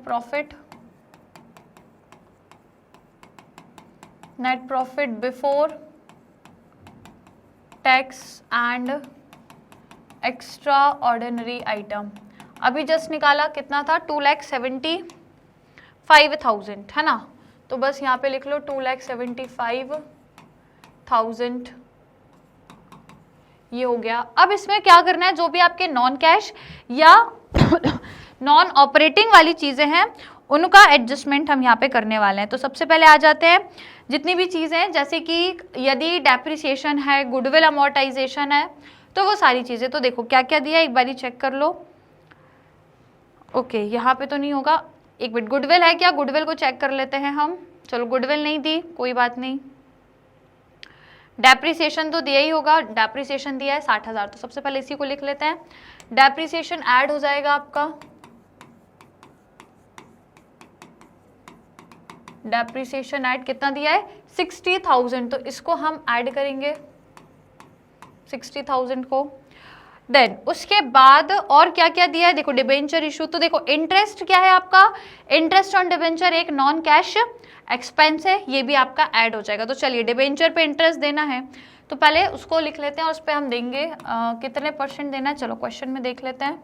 profit before tax and extra ordinary item. अभी जस्ट निकाला, कितना था, 2,75,000 है ना। तो बस यहाँ पे लिख लो 2,75,000 ये हो गया। अब इसमें क्या करना है, जो भी आपके नॉन कैश या नॉन ऑपरेटिंग वाली चीजें हैं उनका एडजस्टमेंट हम यहाँ पे करने वाले हैं। तो सबसे पहले आ जाते हैं जितनी भी चीजें हैं, जैसे कि यदि डेप्रिसिएशन है, गुडविल अमोर्टाइजेशन है, तो वो सारी चीजें। तो देखो क्या क्या दिया, एक बारी चेक कर लो। ओके, यहाँ पे तो नहीं होगा, एक मिनट, गुडविल है क्या, गुडविल को चेक कर लेते हैं हम। चलो गुडविल नहीं दी, कोई बात नहीं। डेप्रिसिएशन तो दिया ही होगा, डेप्रिसिएशन दिया है 60,000, तो सबसे पहले इसी को लिख लेते हैं। डेप्रिसिएशन ऐड हो जाएगा आपका, डेप्रिसिएशन ऐड कितना दिया है 60,000, तो इसको हम ऐड करेंगे 60,000 को। देन उसके बाद और क्या क्या दिया है, देखो डिबेंचर इशू, तो देखो इंटरेस्ट क्या है आपका, इंटरेस्ट ऑन डिबेंचर एक नॉन कैश एक्सपेंस है, ये भी आपका ऐड हो जाएगा। तो चलिए डिबेंचर पे इंटरेस्ट देना है तो पहले उसको लिख लेते हैं और उस पर हम देंगे कितने % देना है। चलो क्वेश्चन में देख लेते हैं।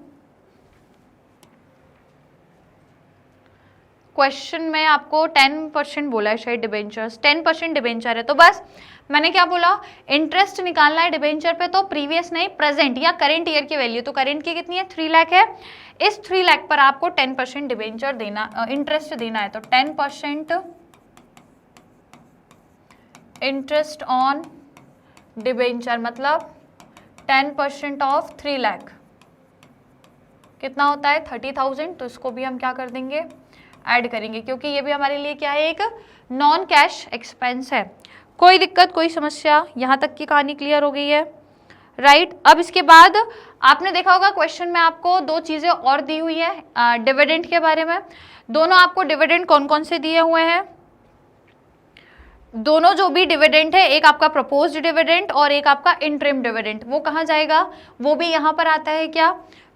क्वेश्चन में आपको 10% बोला है शायद, डिबेंचर्स 10% डिबेंचर है, तो बस मैंने क्या बोला, इंटरेस्ट निकालना है डिबेंचर पे, तो प्रीवियस नहीं प्रेजेंट या करेंट ईयर की वैल्यू, तो करेंट की कितनी है 3 लाख है, इस 3 लाख पर आपको 10% डिबेंचर देना, इंटरेस्ट देना है। तो 10% इंटरेस्ट ऑन डिबेंचर मतलब 10% ऑफ 3 लाख कितना होता है 30,000, तो इसको भी हम क्या कर देंगे, ऐड करेंगे, क्योंकि ये भी हमारे लिए क्या है, एक नॉन कैश एक्सपेंस है। कोई दिक्कत, कोई समस्या, यहाँ तक की कहानी क्लियर हो गई है, राइट। अब इसके बाद आपने देखा होगा क्वेश्चन में आपको 2 चीजें और दी हुई है डिविडेंड के बारे में। दोनों आपको डिविडेंड कौन कौन से दिए हुए हैं, दोनों जो भी डिविडेंड है, एक आपका प्रपोज्ड डिविडेंड और एक आपका इंटरिम डिविडेंड, वो कहाँ जाएगा, वो भी यहाँ पर आता है क्या।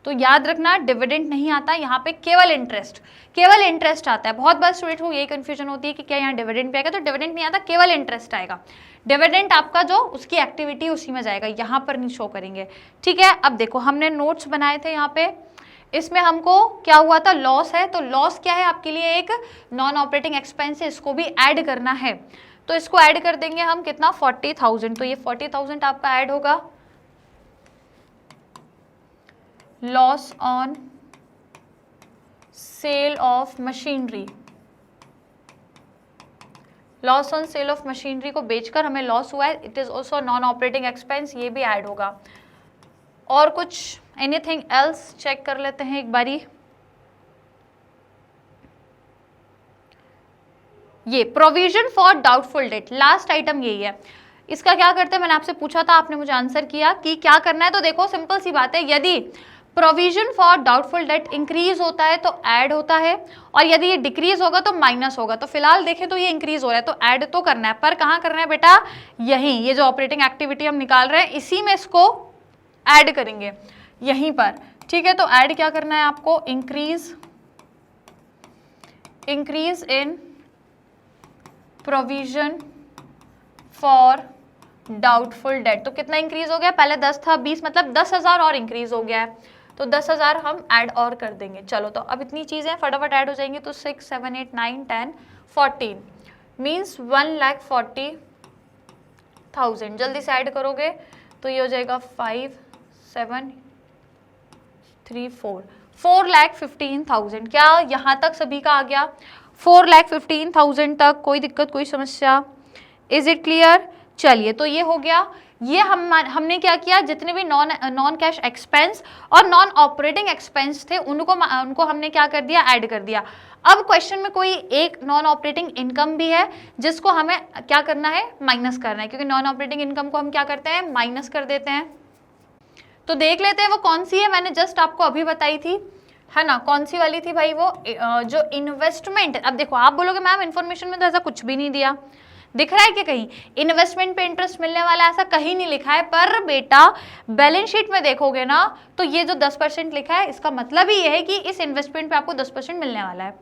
तो याद रखना डिविडेंड नहीं आता यहाँ पे, केवल इंटरेस्ट आता है। बहुत बार स्टूडेंट को यही कंफ्यूजन होती है कि क्या यहाँ डिविडेंड पे आएगा, तो डिविडेंड नहीं आता, केवल इंटरेस्ट आएगा। डिविडेंड आपका जो उसकी एक्टिविटी उसी में जाएगा, यहाँ पर नहीं शो करेंगे, ठीक है। अब देखो हमने नोट्स बनाए थे यहाँ पे, इसमें हमको क्या हुआ था, लॉस है, तो लॉस क्या है आपके लिए, एक नॉन ऑपरेटिंग एक्सपेंस है, इसको भी ऐड करना है, तो इसको ऐड कर देंगे हम कितना 40,000, तो ये 40,000 आपका ऐड होगा। Loss on sale of machinery, loss on sale of machinery को बेचकर हमें लॉस हुआ है, it is also non operating expense, ये भी ऐड होगा। और कुछ एनीथिंग एल्स चेक कर लेते हैं एक बारी। ये provision for doubtful debt, last item यही है। इसका क्या करते हैं, मैंने आपसे पूछा था, आपने मुझे आंसर किया कि क्या करना है। तो देखो सिंपल सी बात है, यदि provision for doubtful debt increase होता है तो ऐड होता है, और यदि ये डिक्रीज होगा तो माइनस होगा। तो फिलहाल देखें तो ये इंक्रीज हो रहा है, तो ऐड तो करना है, पर कहाँ करना है बेटा, यहीं, ये जो ऑपरेटिंग एक्टिविटी हम निकाल रहे हैं इसी में इसको ऐड करेंगे, यहीं पर, ठीक है। तो ऐड क्या करना है आपको, increase in provision for doubtful debt. तो कितना इंक्रीज हो गया, पहले 10 था, 20 मतलब 10,000 और इंक्रीज हो गया है, तो 10,000 हम ऐड और कर देंगे। चलो तो अब इतनी चीजें फटाफट ऐड हो जाएंगी, तो 6, 7, 8, 9, 10, 14 मीन्स 1,40,000। जल्दी से ऐड करोगे तो ये हो जाएगा 5, 7, 3, 4,15,000। क्या यहाँ तक सभी का आ गया, 4,15,000 तक, कोई दिक्कत कोई समस्या, इज इट क्लियर। चलिए तो ये हो गया, ये हमने क्या किया, जितने भी नॉन कैश एक्सपेंस और नॉन ऑपरेटिंग एक्सपेंस थे उनको हमने क्या कर दिया, ऐड कर दिया। अब क्वेश्चन में कोई एक नॉन ऑपरेटिंग इनकम भी है जिसको हमें क्या करना है, माइनस करना है, क्योंकि नॉन ऑपरेटिंग इनकम को हम क्या करते हैं, माइनस कर देते हैं। तो देख लेते हैं वो कौन सी है, मैंने जस्ट आपको अभी बताई थी, है ना, कौन सी वाली थी भाई, वो जो इन्वेस्टमेंट। अब देखो आप बोलोगे मैम इन्फॉर्मेशन में तो ऐसा कुछ भी नहीं दिया, दिख रहा है कि कहीं इन्वेस्टमेंट पे इंटरेस्ट मिलने वाला, ऐसा कहीं नहीं लिखा है। पर बेटा बैलेंस शीट में देखोगे ना, तो ये जो 10% लिखा है, इसका मतलब ही ये है कि इस इन्वेस्टमेंट पे आपको 10% मिलने वाला है।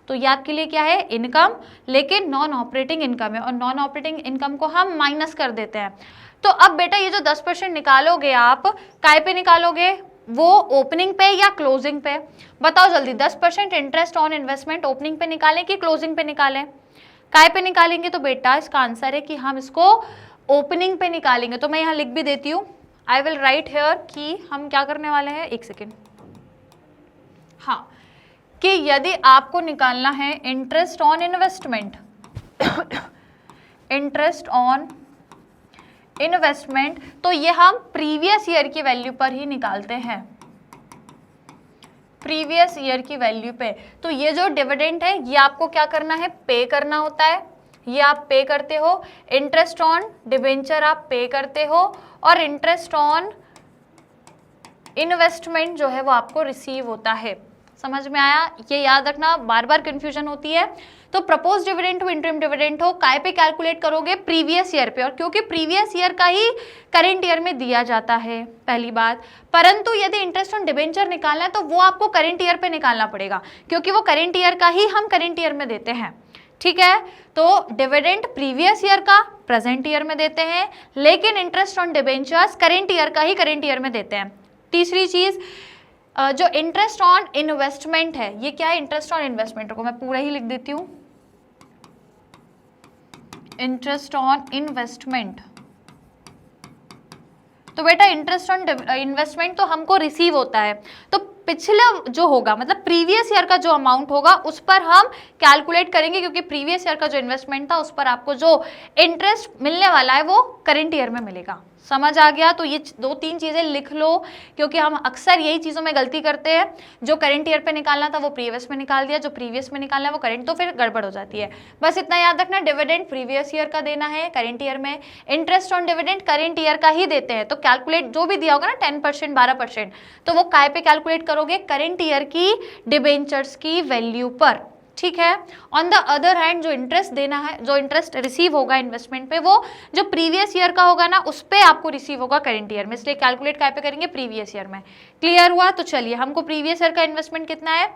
तो ये आपके लिए क्या है, इनकम, लेकिन नॉन ऑपरेटिंग इनकम है, और नॉन ऑपरेटिंग इनकम को हम माइनस कर देते हैं। तो अब बेटा ये जो 10% निकालोगे आप, काय पे निकालोगे, वो ओपनिंग पे या क्लोजिंग पे, बताओ जल्दी। 10% इंटरेस्ट ऑन इन्वेस्टमेंट ओपनिंग पे निकालें कि क्लोजिंग पे निकालें, काय पे निकालेंगे? तो बेटा इसका आंसर है कि हम इसको ओपनिंग पे निकालेंगे। तो मैं यहाँ लिख भी देती हूँ, आई विल राइट हेयर कि हम क्या करने वाले हैं, एक सेकेंड, हाँ, कि यदि आपको निकालना है interest on investment, interest on investment, तो ये हम प्रीवियस ईयर की वैल्यू पर ही निकालते हैं, प्रीवियस ईयर की वैल्यू पे। तो ये जो डिविडेंड है ये आपको क्या करना है, पे करना होता है, ये आप पे करते हो। इंटरेस्ट ऑन डिबेंचर आप पे करते हो, और इंटरेस्ट ऑन इन्वेस्टमेंट जो है वो आपको रिसीव होता है। समझ में आया? ये याद रखना, बार बार कंफ्यूजन होती है। तो प्रपोज डिविडेंड हो, इंटरिम डिविडेंड हो, काय पे कैलकुलेट करोगे, प्रीवियस ईयर पे, और क्योंकि प्रीवियस ईयर का ही करंट ईयर में दिया जाता है, पहली बात। परंतु यदि इंटरेस्ट ऑन डिबेंचर निकालना है तो वो आपको करंट ईयर पे निकालना पड़ेगा, क्योंकि वो करंट ईयर का ही हम करंट ईयर में देते हैं, ठीक है। तो डिविडेंड प्रीवियस ईयर का प्रेजेंट ईयर में देते हैं, लेकिन interest on debentures current year का ही करंट ईयर में देते हैं। तीसरी चीज, जो इंटरेस्ट ऑन इन्वेस्टमेंट है, ये क्या है, इंटरेस्ट ऑन इन्वेस्टमेंट को मैं पूरा ही लिख देती हूँ, इंटरेस्ट ऑन इन्वेस्टमेंट। तो बेटा इंटरेस्ट ऑन इन्वेस्टमेंट तो हमको रिसीव होता है, तो पिछला जो होगा, मतलब प्रीवियस ईयर का जो अमाउंट होगा उस पर हम कैलकुलेट करेंगे, क्योंकि प्रीवियस ईयर का जो इन्वेस्टमेंट था उस पर आपको जो इंटरेस्ट मिलने वाला है वो करंट ईयर में मिलेगा। समझ आ गया? तो ये दो तीन चीजें लिख लो, क्योंकि हम अक्सर यही चीजों में गलती करते हैं, जो करंट ईयर पे निकालना था वो प्रीवियस में निकाल दिया, जो प्रीवियस में निकालना है वो करंट, तो फिर गड़बड़ हो जाती है। बस इतना याद रखना, डिविडेंड प्रीवियस ईयर का देना है करंट ईयर में, interest on dividend current year का ही देते हैं। तो कैलकुलेट जो भी दिया होगा ना 10%, 12%, तो वो काय पे कैलकुलेट करोगे, करंट ईयर की डिबेंचर्स की वैल्यू पर, ठीक है। ऑन द अदर हैंड जो इंटरेस्ट देना है, जो इंटरेस्ट रिसीव होगा इन्वेस्टमेंट पे, वो जो प्रीवियस ईयर का होगा ना उस पे आपको रिसीव होगा करंट ईयर में, इसलिए कैलकुलेट काय पे करेंगे, प्रीवियस ईयर में। क्लियर हुआ? तो चलिए, हमको प्रीवियस ईयर का इन्वेस्टमेंट कितना है,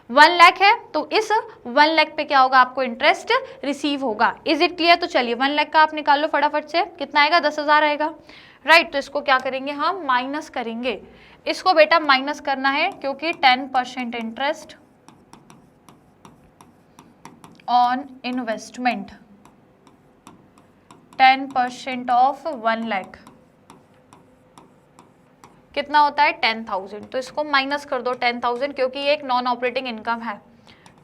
1 लाख है, तो इस 1 लाख पे क्या होगा, आपको इंटरेस्ट रिसीव होगा। Is it clear? तो चलिए 1 लाख का आप निकाल लो फटाफट से, कितना आएगा, 10,000 आएगा, राइट। तो इसको क्या करेंगे, हम माइनस करेंगे, इसको बेटा माइनस करना है, क्योंकि 10% interest on investment, 10% of 1 lakh कितना होता है, 10,000। तो इसको माइनस कर दो 10,000, क्योंकि ये एक नॉन ऑपरेटिंग इनकम है,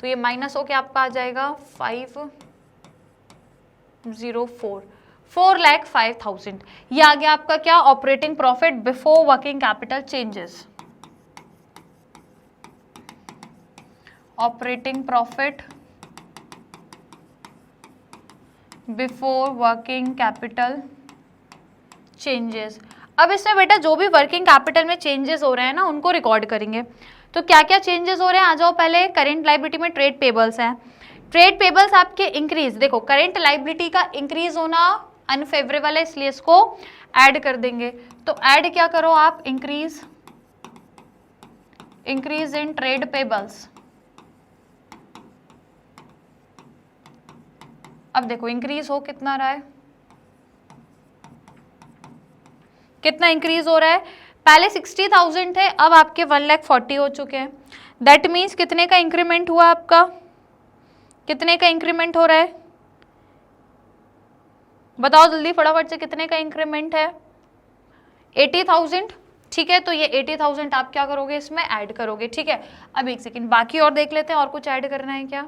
तो ये माइनस होके आपका आ जाएगा 504, 4,05,000। ये आ गया आपका क्या, operating profit before working capital changes, operating profit before working capital changes. अब इसमें बेटा जो भी वर्किंग कैपिटल में चेंजेस हो रहे हैं ना उनको रिकॉर्ड करेंगे। तो क्या क्या चेंजेस हो रहे हैं, आ जाओ पहले। करंट लायबिलिटी में ट्रेड पेबल्स हैं, ट्रेड पेबल्स आपके इंक्रीज, देखो करंट लायबिलिटी का इंक्रीज होना अनफेवरेबल है, इसलिए इसको ऐड कर देंगे। तो ऐड क्या करो आप, इंक्रीज इन ट्रेड पेबल्स। अब देखो इंक्रीज हो कितना रहा है, कितना इंक्रीज हो रहा है, पहले 60,000 थे, अब आपके 1,40,000 हो चुके हैं। दैट मीन्स कितने का इंक्रीमेंट हुआ आपका, कितने का इंक्रीमेंट हो रहा है, बताओ जल्दी फटाफट से, कितने का इंक्रीमेंट है, 80,000, ठीक है। तो ये 80,000 आप क्या करोगे, इसमें ऐड करोगे, ठीक है। अब एक सेकंड बाकी और देख लेते हैं, और कुछ ऐड करना है क्या।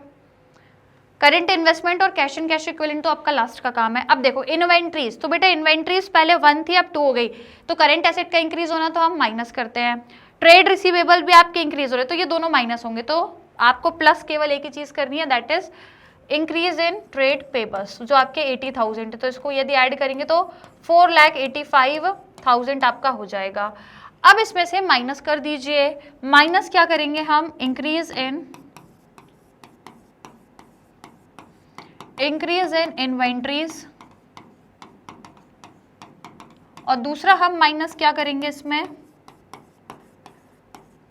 करंट इन्वेस्टमेंट और कैश एंड कैश इक्विवेलेंट तो आपका लास्ट का काम है। अब देखो इन्वेंट्रीज, तो बेटा इन्वेंट्रीज पहले 1 थी, अब 2 हो गई, तो करंट एसेट का इंक्रीज होना तो हम माइनस करते हैं। ट्रेड रिसीवेबल भी आपके इंक्रीज हो रहे, तो ये दोनों माइनस होंगे, तो आपको प्लस केवल एक ही चीज करनी है, that is increase in trade payables, जो आपके 80,000 है। तो इसको यदि ऐड करेंगे तो 4,85,000 आपका हो जाएगा। अब इसमें से माइनस कर दीजिए, माइनस क्या करेंगे हम, इंक्रीज इन इन्वेंट्रीज, और दूसरा हम माइनस क्या करेंगे इसमें,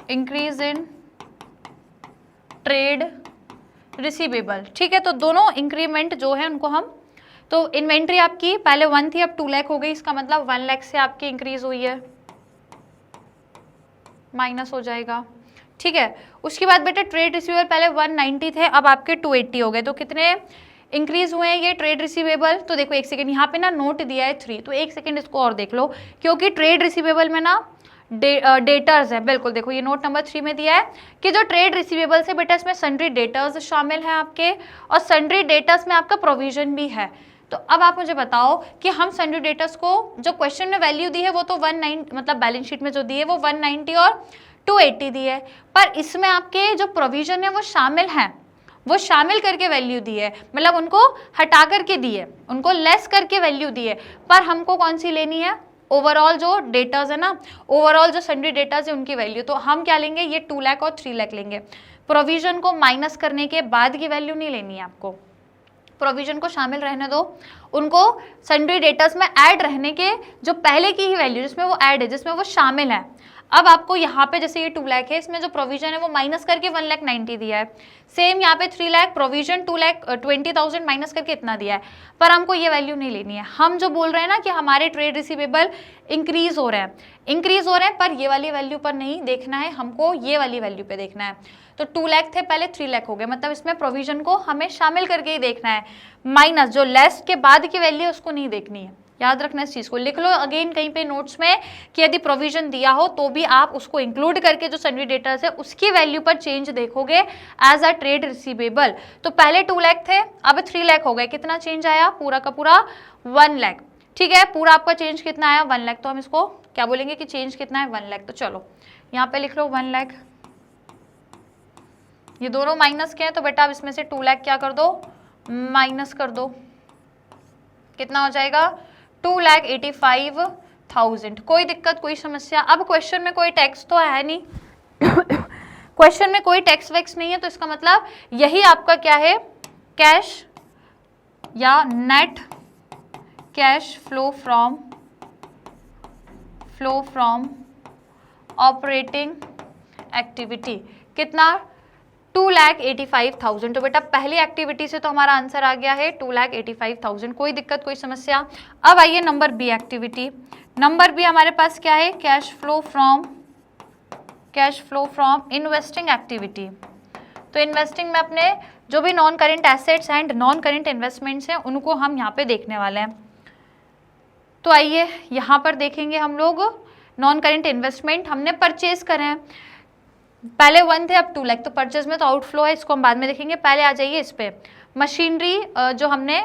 इंक्रीज इन ट्रेड रिसीवेबल, ठीक है। तो दोनों इंक्रीमेंट जो है उनको हम, तो इन्वेंट्री आपकी पहले 1 थी, अब 2 लाख हो गई, इसका मतलब 1 लाख से आपकी इंक्रीज हुई है, माइनस हो जाएगा, ठीक है। उसके बाद बेटा ट्रेड रिसीवेबल पहले 190 थे, अब आपके 280 हो गए, तो कितने इंक्रीज हुए हैं ये ट्रेड रिसीवेबल। तो देखो एक सेकेंड, यहाँ पे ना नोट दिया है 3, तो एक सेकेंड इसको और देख लो, क्योंकि ट्रेड रिसीवेबल में ना डेटर्स है, बिल्कुल देखो ये नोट नंबर 3 में दिया है कि जो ट्रेड रिसीवेबल्स है बेटा इसमें सन्ड्री डेटर्स शामिल हैं आपके, और सन्ड्री डेटर्स में आपका प्रोविजन भी है। तो अब आप मुझे बताओ कि हम सन्ड्री डेटर्स को जो क्वेश्चन में वैल्यू दी है वो तो 19 मतलब बैलेंस शीट में जो दी है वो 190 और 280 दी है, पर इसमें आपके जो प्रोविजन है वो शामिल हैं, वो शामिल करके वैल्यू दी है, मतलब उनको हटा करके दी है, उनको लेस करके वैल्यू दी है। पर हमको कौन सी लेनी है, ओवरऑल जो डेटाज है ना, ओवरऑल जो सन्ड्री डेटाज है उनकी वैल्यू। तो हम क्या लेंगे, ये 2 लाख और 3 लाख लेंगे। प्रोविजन को माइनस करने के बाद की वैल्यू नहीं लेनी है आपको, प्रोविजन को शामिल रहने दो, उनको सन्ड्री डेटास में ऐड रहने के जो पहले की ही वैल्यू जिसमें वो ऐड है, जिसमें वो शामिल है। अब आपको यहाँ पे जैसे ये 2 लाख है, इसमें जो प्रोविजन है वो माइनस करके 1,90,000 दिया है। सेम यहाँ पे 3 लाख प्रोविजन 2,20,000 माइनस करके इतना दिया है, पर हमको ये वैल्यू नहीं लेनी है। हम जो बोल रहे हैं ना कि हमारे ट्रेड रिसीवेबल इंक्रीज हो रहे हैं, इंक्रीज हो रहे हैं, पर ये वाली वैल्यू पर नहीं देखना है, हमको ये वाली वैल्यू पे देखना है। तो 2 लाख थे पहले 3 लाख हो गए, मतलब इसमें प्रोविजन को हमें शामिल करके ही देखना है, माइनस जो लेस के बाद की वैल्यू है उसको नहीं देखनी है। याद रखना इस चीज को, लिख लो अगेन कहीं पे नोट्स में कि यदि प्रोविजन दिया हो तो भी आप उसको इंक्लूड करके जो सन्ड्री डेटर्स है उसकी वैल्यू पर चेंज देखोगे एज अ ट्रेड रिसीवेबल। तो पहले 2 लाख थे, अब 3 लाख हो गए, कितना चेंज आया, पूरा का पूरा 1 लाख। ठीक है, पूरा आपका चेंज कितना आया, 1 लाख। तो हम इसको क्या बोलेंगे कि चेंज कितना है, 1 लाख। तो चलो यहाँ पे लिख लो 1 लाख, ये दोनों माइनस के हैं, तो बेटा अब इसमें से 2 लाख क्या कर दो, माइनस कर दो, कितना हो जाएगा 2,85,000। कोई दिक्कत, कोई समस्या। अब क्वेश्चन में कोई टैक्स तो है नहीं क्वेश्चन में कोई टैक्स वैक्स नहीं है, तो इसका मतलब यही आपका क्या है, कैश या net cash flow from operating activity कितना, 2,85,000। तो बेटा पहली एक्टिविटी से तो हमारा आंसर आ गया है 2,85,000। कोई दिक्कत, कोई समस्या। अब आइए number B activity. Number B हमारे पास क्या है, cash flow from investing activity. तो इन्वेस्टिंग में अपने जो भी non current assets and non current investments हैं उनको हम यहाँ पे देखने वाले हैं। तो आइए यहाँ पर देखेंगे हम लोग नॉन करेंट इन्वेस्टमेंट हमने परचेज करे हैं, पहले 1 थे अब 2 लाख, तो परचेज में तो आउटफ्लो है, इसको हम बाद में देखेंगे। पहले आ जाइए इस पे, मशीनरी जो हमने,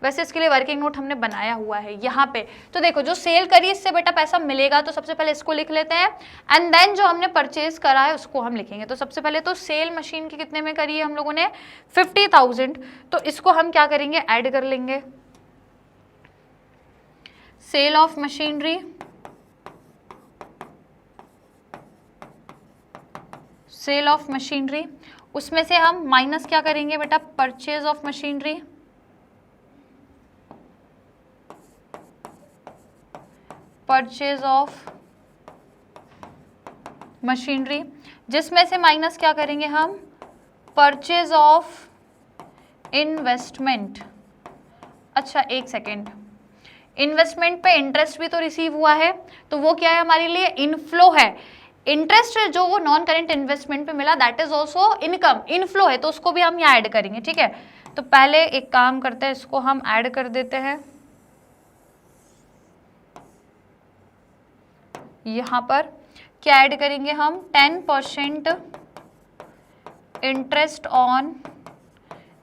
वैसे इसके लिए वर्किंग नोट हमने बनाया हुआ है यहाँ पे। तो देखो जो सेल करी इससे बेटा पैसा मिलेगा, तो सबसे पहले इसको लिख लेते हैं, एंड देन जो हमने परचेज करा है उसको हम लिखेंगे। तो सबसे पहले तो सेल मशीन की कितने में करी है हम लोगों ने, 50,000। तो इसको हम क्या करेंगे, ऐड कर लेंगे, sale of machinery, sale of machinery, उसमें से हम माइनस क्या करेंगे बेटा, purchase of machinery, purchase of machinery, जिसमें से माइनस क्या करेंगे हम, परचेज ऑफ इन्वेस्टमेंट। अच्छा एक सेकेंड, इन्वेस्टमेंट पे इंटरेस्ट भी तो रिसीव हुआ है, तो वो क्या है हमारे लिए, इनफ्लो है। इंटरेस्ट जो वो नॉन करेंट इन्वेस्टमेंट पे मिला that is also income, inflow है, तो उसको भी हम यहाँ ऐड करेंगे। ठीक है, तो पहले एक काम करते हैं, इसको हम ऐड कर देते हैं यहाँ पर। क्या ऐड करेंगे हम, 10% इंटरेस्ट ऑन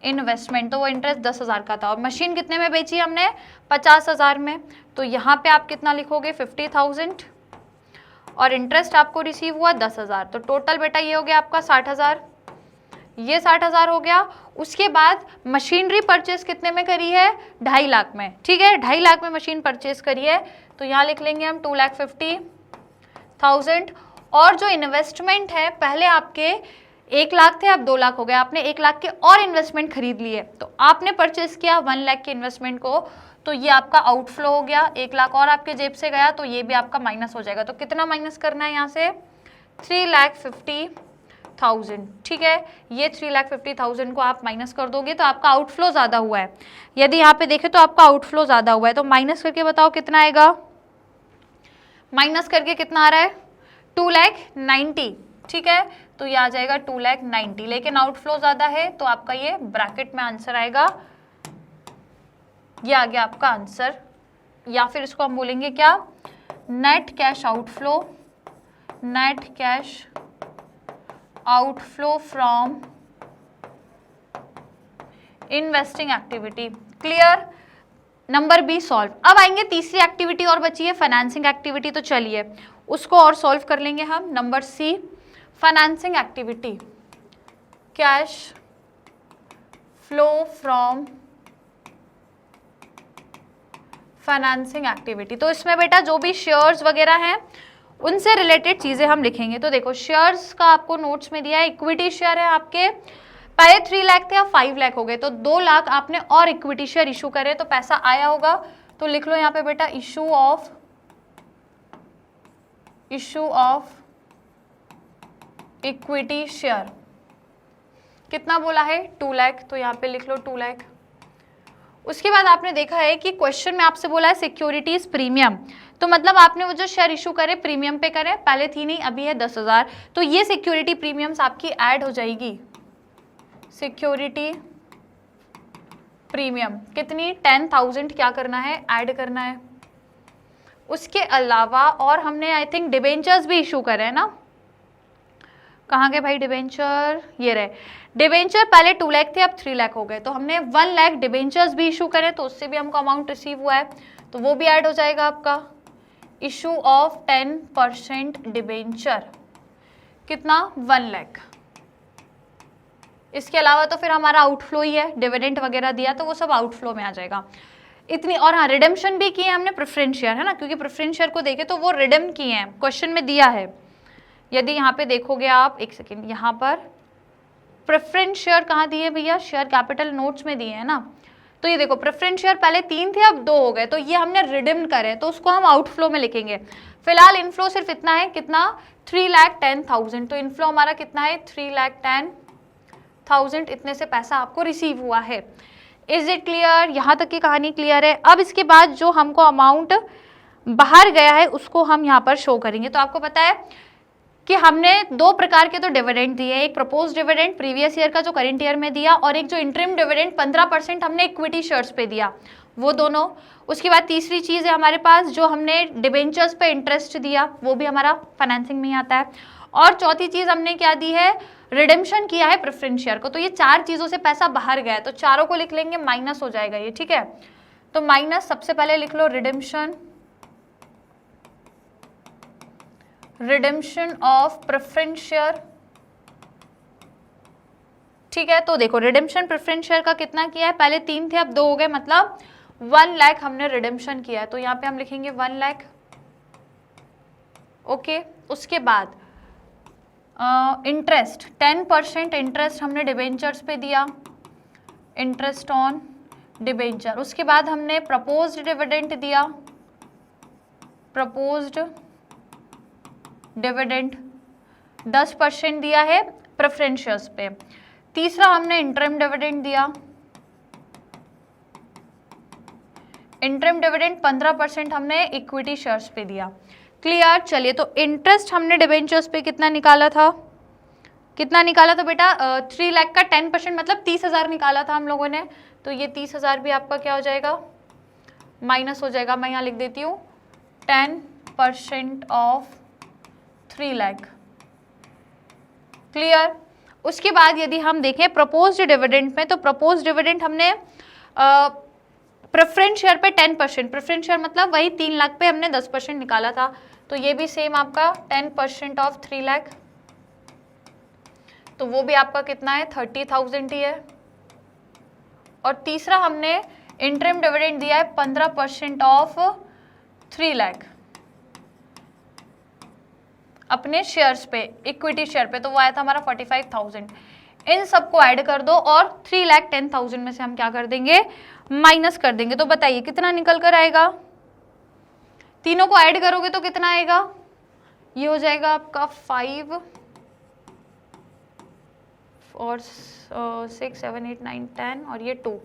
इन्वेस्टमेंट। तो वो इंटरेस्ट 10,000 का था, और मशीन कितने में बेची हमने, 50,000 में। तो यहाँ पे आप कितना लिखोगे, 50,000, और इंटरेस्ट आपको रिसीव हुआ 10,000। तो टोटल बेटा ये हो गया आपका 60,000, ये 60,000 हो गया। उसके बाद मशीनरी परचेज कितने में करी है, 2.5 लाख में। ठीक है, 2.5 लाख में मशीन परचेज करी है, तो यहाँ लिख लेंगे हम 2,50,000। और जो इन्वेस्टमेंट है, पहले आपके 1 लाख थे अब 2 लाख हो गए, आपने 1 लाख के और इन्वेस्टमेंट खरीद लिए, तो आपने परचेज किया 1 लाख के इन्वेस्टमेंट को, तो ये आपका आउटफ्लो हो गया, 1 लाख और आपके जेब से गया, तो ये भी आपका माइनस हो जाएगा। तो कितना माइनस करना है यहाँ से, 3,50,000। ठीक है, ये 3,50,000 को आप माइनस कर दोगे तो आपका आउटफ्लो ज़्यादा हुआ है। यदि यहाँ पे देखें तो आपका आउटफ्लो ज़्यादा हुआ है, तो माइनस करके बताओ कितना आएगा, माइनस करके कितना आ रहा है, 2,90,000। ठीक है, तो ये आ जाएगा 2,90,000, लेकिन आउटफ्लो ज़्यादा है, तो आपका ये ब्रैकेट में आंसर आएगा ये आ गया आपका आंसर, या फिर इसको हम बोलेंगे क्या, net cash outflow, net cash outflow from investing activity. Clear, number B solve. अब आएंगे तीसरी एक्टिविटी और बची है फाइनेंसिंग एक्टिविटी, तो चलिए उसको और सॉल्व कर लेंगे हम। Number C financing activity, cash flow from financing activity. तो इसमें बेटा जो भी शेयर्स वगैरह हैं उनसे रिलेटेड चीजें हम लिखेंगे। तो देखो शेयर्स का आपको नोट्स में दिया है, इक्विटी शेयर है आपके, पहले 3 लाख थे, अब 5 लाख हो गए, तो 2 लाख आपने और इक्विटी शेयर इशू करे तो पैसा आया होगा। तो लिख लो यहाँ पे बेटा इशू ऑफ इक्विटी शेयर। कितना बोला है, 2 लाख, तो यहाँ पे लिख लो 2 लाख। उसके बाद आपने देखा है कि क्वेश्चन में आपसे बोला है सिक्योरिटीज प्रीमियम, तो मतलब आपने वो जो शेयर इशू करे प्रीमियम पे करे, पहले थी नहीं अभी है 10,000, तो ये सिक्योरिटी प्रीमियम्स आपकी ऐड हो जाएगी। सिक्योरिटी प्रीमियम कितनी, 10,000 क्या करना है, ऐड करना है। उसके अलावा और हमने आई थिंक डिबेंचर्स भी इशू करे हैं ना, कहाँ गए भाई डिबेंचर, ये रहे। डिबेंचर पहले 2 लाख थे, अब 3 लाख हो गए, तो हमने 1 लाख डिबेंचर्स भी इशू करे, तो उससे भी हमको अमाउंट रिसीव हुआ है, तो वो भी ऐड हो जाएगा आपका। इशू ऑफ 10% डिबेंचर कितना, 1 लाख। इसके अलावा तो फिर हमारा आउटफ्लो ही है, डिविडेंड वगैरह दिया तो वो सब आउटफ्लो में आ जाएगा इतनी। और हाँ रिडेम्पशन भी किए हमने प्रेफरेंस शेयर, है ना, क्योंकि प्रेफरेंस शेयर को देखे तो वो रिडेम किए हैं, क्वेश्चन में दिया है। यदि यहाँ पे देखोगे आप, एक सेकेंड, यहाँ पर प्रेफरेंस शेयर कहाँ दिए भैया, शेयर कैपिटल नोट्स में दिए हैं ना, तो ये देखो प्रेफरेंस शेयर पहले 3 थे अब 2 हो गए, तो ये हमने रिडीम करे, तो उसको हम आउटफ्लो में लिखेंगे। फिलहाल इनफ्लो सिर्फ इतना है, कितना, 3,10,000, तो इनफ्लो हमारा कितना है, 3,10,000, इतने से पैसा आपको रिसीव हुआ है। इज इट क्लियर, यहाँ तक की कहानी क्लियर है। अब इसके बाद जो हमको अमाउंट बाहर गया है उसको हम यहाँ पर शो करेंगे। तो आपको पता है कि हमने 2 प्रकार के तो डिविडेंड दिए, एक प्रपोज डिविडेंड प्रीवियस ईयर का जो करंट ईयर में दिया, और एक जो इंटरिम डिविडेंड 15% हमने इक्विटी शेयर्स पे दिया, वो दोनों। उसके बाद तीसरी चीज़ है हमारे पास जो हमने डिबेंचर्स पे इंटरेस्ट दिया, वो भी हमारा फाइनेंसिंग में ही आता है। और चौथी चीज़ हमने क्या दी है, रिडेम्पशन किया है प्रेफरेंस शेयर को। तो ये 4 चीज़ों से पैसा बाहर गया है, तो चारों को लिख लेंगे, माइनस हो जाएगा ये, ठीक है। तो माइनस सबसे पहले लिख लो रिडेम्पशन ऑफ प्रेफरेंस शेयर, ठीक है। तो देखो रिडेम्पशन प्रेफरेंस शेयर का कितना किया है, पहले 3 थे अब 2 हो गए, मतलब 1 लाख हमने रिडेम्पशन किया है, तो यहाँ पे हम लिखेंगे 1 लाख, ओके। उसके बाद इंटरेस्ट 10% इंटरेस्ट हमने डिबेंचर्स पे दिया, इंटरेस्ट ऑन डिबेंचर। उसके बाद हमने प्रपोज्ड डिविडेंड दिया, प्रपोज्ड डिविडेंड 10% दिया है प्रेफरेंस शेयर्स पे। तीसरा हमने इंटरिम डिविडेंड दिया, इंटरिम डिविडेंड 15% हमने इक्विटी शेयर्स पे दिया। क्लियर, चलिए तो इंटरेस्ट हमने डिबेंचर्स पे कितना निकाला था, कितना निकाला था बेटा, 3 लाख का 10% मतलब 30,000 निकाला था हम लोगों ने, तो ये 30,000 भी आपका क्या हो जाएगा, माइनस हो जाएगा। मैं यहाँ लिख देती हूँ 10% ऑफ 3 लाख। क्लियर। उसके बाद यदि हम देखें प्रपोज्ड डिविडेंड में, तो प्रपोज्ड डिविडेंड हमने प्रेफरेंस शेयर पे 10%, प्रेफरेंस शेयर मतलब वही 3 लाख पे हमने 10% निकाला था, तो ये भी सेम आपका 10% ऑफ 3 लाख, तो वो भी आपका कितना है, 30,000 ही है। और तीसरा हमने इंटरिम डिविडेंड दिया है 15% ऑफ 3 लाख अपने शेयर्स पे, इक्विटी शेयर पे, तो वो आया था हमारा 45,000। इन सबको ऐड कर दो और 3,10,000 में से हम क्या कर देंगे, माइनस कर देंगे। तो बताइए कितना निकल कर आएगा, तीनों को ऐड करोगे तो कितना आएगा, ये हो जाएगा आपका 5 और 6 7 8 9 10 और ये 2।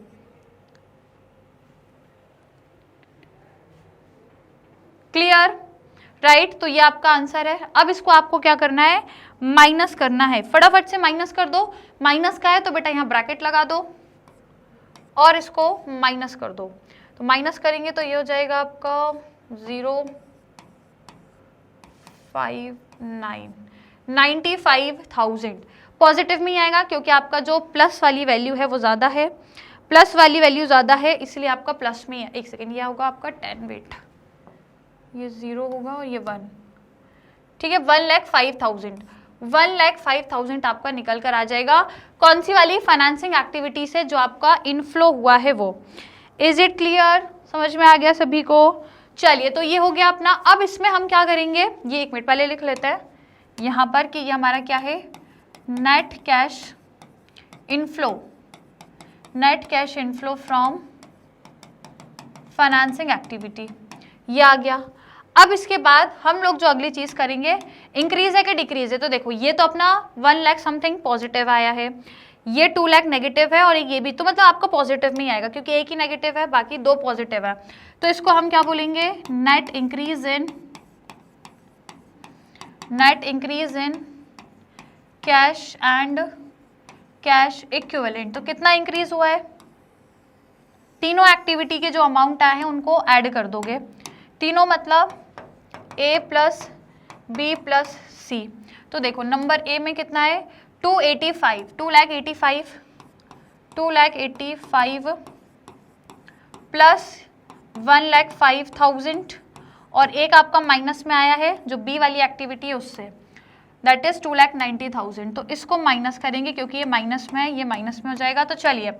Clear, right. तो ये आपका आंसर है। अब इसको आपको क्या करना है, माइनस करना है, फटाफट से माइनस कर दो। माइनस का है तो बेटा यहाँ ब्रैकेट लगा दो और इसको माइनस कर दो। तो माइनस करेंगे तो ये हो जाएगा आपका 059 95,000। पॉजिटिव में ही आएगा क्योंकि आपका जो प्लस वाली वैल्यू है वो ज़्यादा है, प्लस वाली वैल्यू ज़्यादा है इसलिए आपका प्लस में है। एक सेकेंड, यह होगा आपका 10 वेट, ये 0 होगा और ये 1, ठीक है। 1,05,000 1,05,000 आपका निकल कर आ जाएगा। कौन सी वाली फाइनेंसिंग एक्टिविटी से जो आपका इनफ्लो हुआ है वो। Is it clear? समझ में आ गया सभी को? चलिए, तो ये हो गया अपना। अब इसमें हम क्या करेंगे, ये 1 मिनट पहले लिख लेते हैं यहाँ पर कि ये हमारा क्या है, net cash inflow, net cash inflow from financing activity, ये आ गया। अब इसके बाद हम लोग जो अगली चीज करेंगे, इंक्रीज है कि डिक्रीज है। तो देखो ये तो अपना 1 लाख समथिंग पॉजिटिव आया है, ये 2 लाख नेगेटिव है और ये भी, तो मतलब आपका पॉजिटिव में ही आएगा क्योंकि एक ही नेगेटिव है बाकी 2 पॉजिटिव है। तो इसको हम क्या बोलेंगे, net increase in cash and cash equivalent. तो कितना इंक्रीज हुआ है, तीनों एक्टिविटी के जो अमाउंट आए हैं उनको ऐड कर दोगे, तीनों मतलब A plus B plus C। तो देखो नंबर A में कितना है 285, 2,85,000 प्लस 1,05,000 और एक आपका माइनस में आया है जो B वाली एक्टिविटी है उससे, दैट इज 2,90,000। तो इसको माइनस करेंगे क्योंकि ये माइनस में है, ये माइनस में हो जाएगा। तो चलिए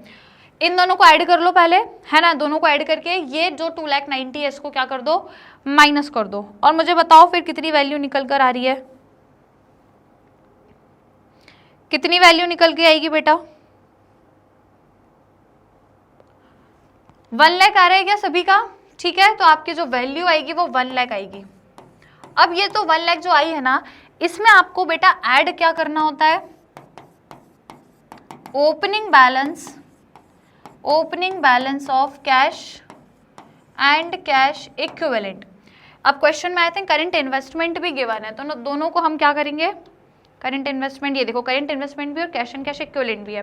इन दोनों को ऐड कर लो पहले, है ना। दोनों को ऐड करके ये जो 2,90,000 है इसको क्या कर दो, माइनस कर दो। और मुझे बताओ फिर कितनी वैल्यू निकल कर आ रही है, कितनी वैल्यू निकल के आएगी बेटा? 1 लाख आ रहा है क्या सभी का? ठीक है, तो आपकी जो वैल्यू आएगी वो 1 लाख आएगी। अब ये तो 1 लाख जो आई है ना, इसमें आपको बेटा ऐड क्या करना होता है, opening balance of cash and cash equivalent. अब क्वेश्चन में आई थिंक करंट इन्वेस्टमेंट भी गिवन है, तो दोनों को हम क्या करेंगे, करंट इन्वेस्टमेंट, ये देखो करंट इन्वेस्टमेंट भी और कैश एंड कैश इक्विवेलेंट भी है।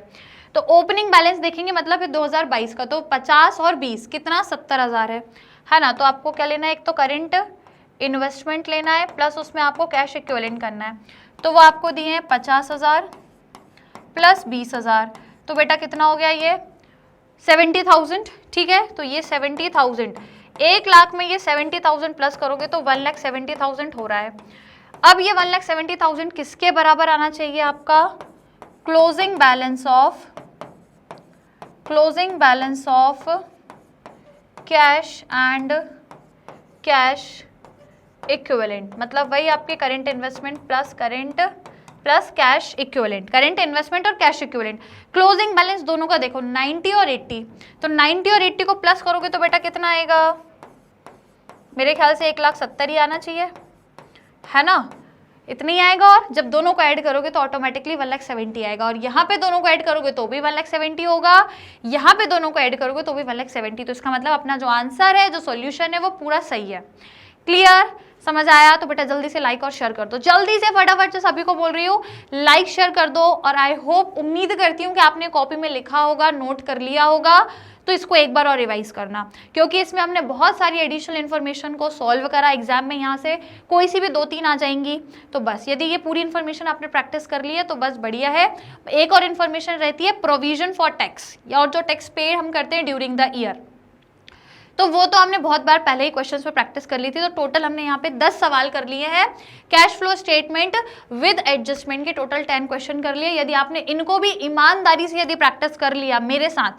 तो ओपनिंग बैलेंस देखेंगे मतलब 2022 का, तो 50 और 20 कितना 70,000 है ना। तो आपको क्या लेना है, एक तो करंट इन्वेस्टमेंट लेना है प्लस उसमें आपको कैश इक्विवेलेंट करना है। तो वो आपको दिए हैं 50,000 प्लस 20,000, तो बेटा कितना हो गया ये 70,000, ठीक है। तो ये 70,000, 1 लाख में ये 70,000 प्लस करोगे तो 1,70,000 हो रहा है। अब ये 1,70,000 किसके बराबर आना चाहिए आपका, closing balance of cash and cash equivalent, मतलब वही आपके current investment plus cash equivalent, current investment और कैश इक्विवेलेंट। क्लोजिंग बैलेंस दोनों का देखो 90 और 80, तो 90 और 80 को प्लस करोगे तो बेटा कितना आएगा, मेरे ख्याल से 1,70,000 ही आना चाहिए, है ना, इतना ही आएगा। और जब दोनों को ऐड करोगे तो ऑटोमेटिकली 1,70,000 आएगा, और यहाँ पे दोनों को ऐड करोगे तो भी 1,70,000 होगा, यहाँ पे दोनों को ऐड करोगे तो भी 1,70,000। तो इसका मतलब अपना जो आंसर है, जो सॉल्यूशन है वो पूरा सही है। क्लियर, समझ आया? तो बेटा जल्दी से लाइक और शेयर कर दो, जल्दी से फटाफट से सभी को बोल रही हूँ लाइक शेयर कर दो। और आई होप, उम्मीद करती हूँ कि आपने कॉपी में लिखा होगा, नोट कर लिया होगा, तो इसको एक बार और रिवाइज करना, क्योंकि इसमें हमने बहुत सारी एडिशनल इन्फॉर्मेशन को सॉल्व करा। एग्जाम में यहाँ से कोई सी भी 2-3 आ जाएंगी, तो बस यदि ये पूरी इन्फॉर्मेशन आपने प्रैक्टिस कर ली है तो बस बढ़िया है। एक और इन्फॉर्मेशन रहती है प्रोविजन फॉर टैक्स, और जो टैक्स पे हम करते हैं ड्यूरिंग द ईयर, तो वो तो हमने बहुत बार पहले ही क्वेश्चंस पे प्रैक्टिस कर ली थी। तो टोटल हमने यहाँ पे 10 सवाल कर लिए हैं। Cash flow statement with adjustment के टोटल 10 क्वेश्चन कर लिए। यदि आपने इनको भी ईमानदारी से यदि प्रैक्टिस कर लिया मेरे साथ,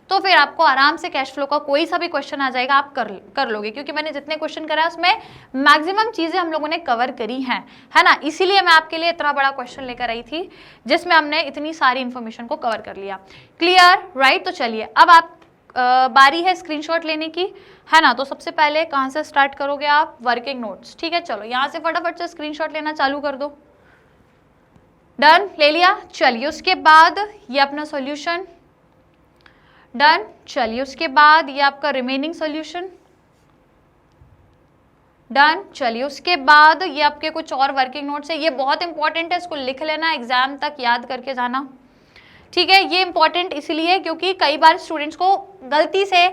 तो फिर आपको आराम से कैश फ्लो का कोई सा भी क्वेश्चन आ जाएगा, आप कर लोगे, क्योंकि मैंने जितने क्वेश्चन कराए उसमें मैक्सिमम चीजें हम लोगों ने कवर करी हैं, है ना। इसीलिए मैं आपके लिए इतना बड़ा क्वेश्चन लेकर आई थी जिसमें हमने इतनी सारी इन्फॉर्मेशन को कवर कर लिया। Clear, right. तो चलिए अब आप बारी है स्क्रीनशॉट लेने की, है ना। तो सबसे पहले कहाँ से स्टार्ट करोगे आप, वर्किंग नोट्स, ठीक है। चलो यहाँ से फटाफट से स्क्रीनशॉट लेना चालू कर दो। डन, ले लिया। चलिए उसके बाद ये अपना सॉल्यूशन, डन। चलिए उसके बाद ये आपका रिमेनिंग सॉल्यूशन, डन। चलिए उसके बाद ये आपके कुछ और वर्किंग नोट्स है, ये बहुत इंपॉर्टेंट है, इसको लिख लेना, एग्जाम तक याद करके जाना, ठीक है। ये इंपॉर्टेंट इसलिए क्योंकि कई बार स्टूडेंट्स को गलती से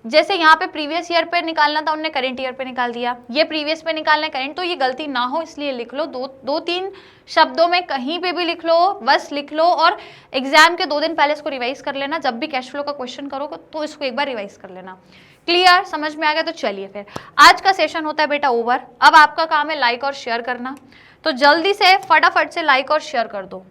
जैसे यहाँ पे प्रीवियस ईयर पे निकालना था, उन्होंने करंट ईयर पे निकाल दिया, ये प्रीवियस पे निकालना है करंट, तो ये गलती ना हो इसलिए लिख लो, दो तीन शब्दों में कहीं पे भी लिख लो, बस लिख लो, और एग्जाम के 2 दिन पहले इसको रिवाइज कर लेना, जब भी कैश फ्लो का क्वेश्चन करोगे तो इसको एक बार रिवाइज कर लेना। क्लियर, समझ में आ गया? तो चलिए फिर आज का सेशन होता है बेटा ओवर। अब आपका काम है लाइक और शेयर करना, तो जल्दी से फटाफट से लाइक और शेयर कर दो,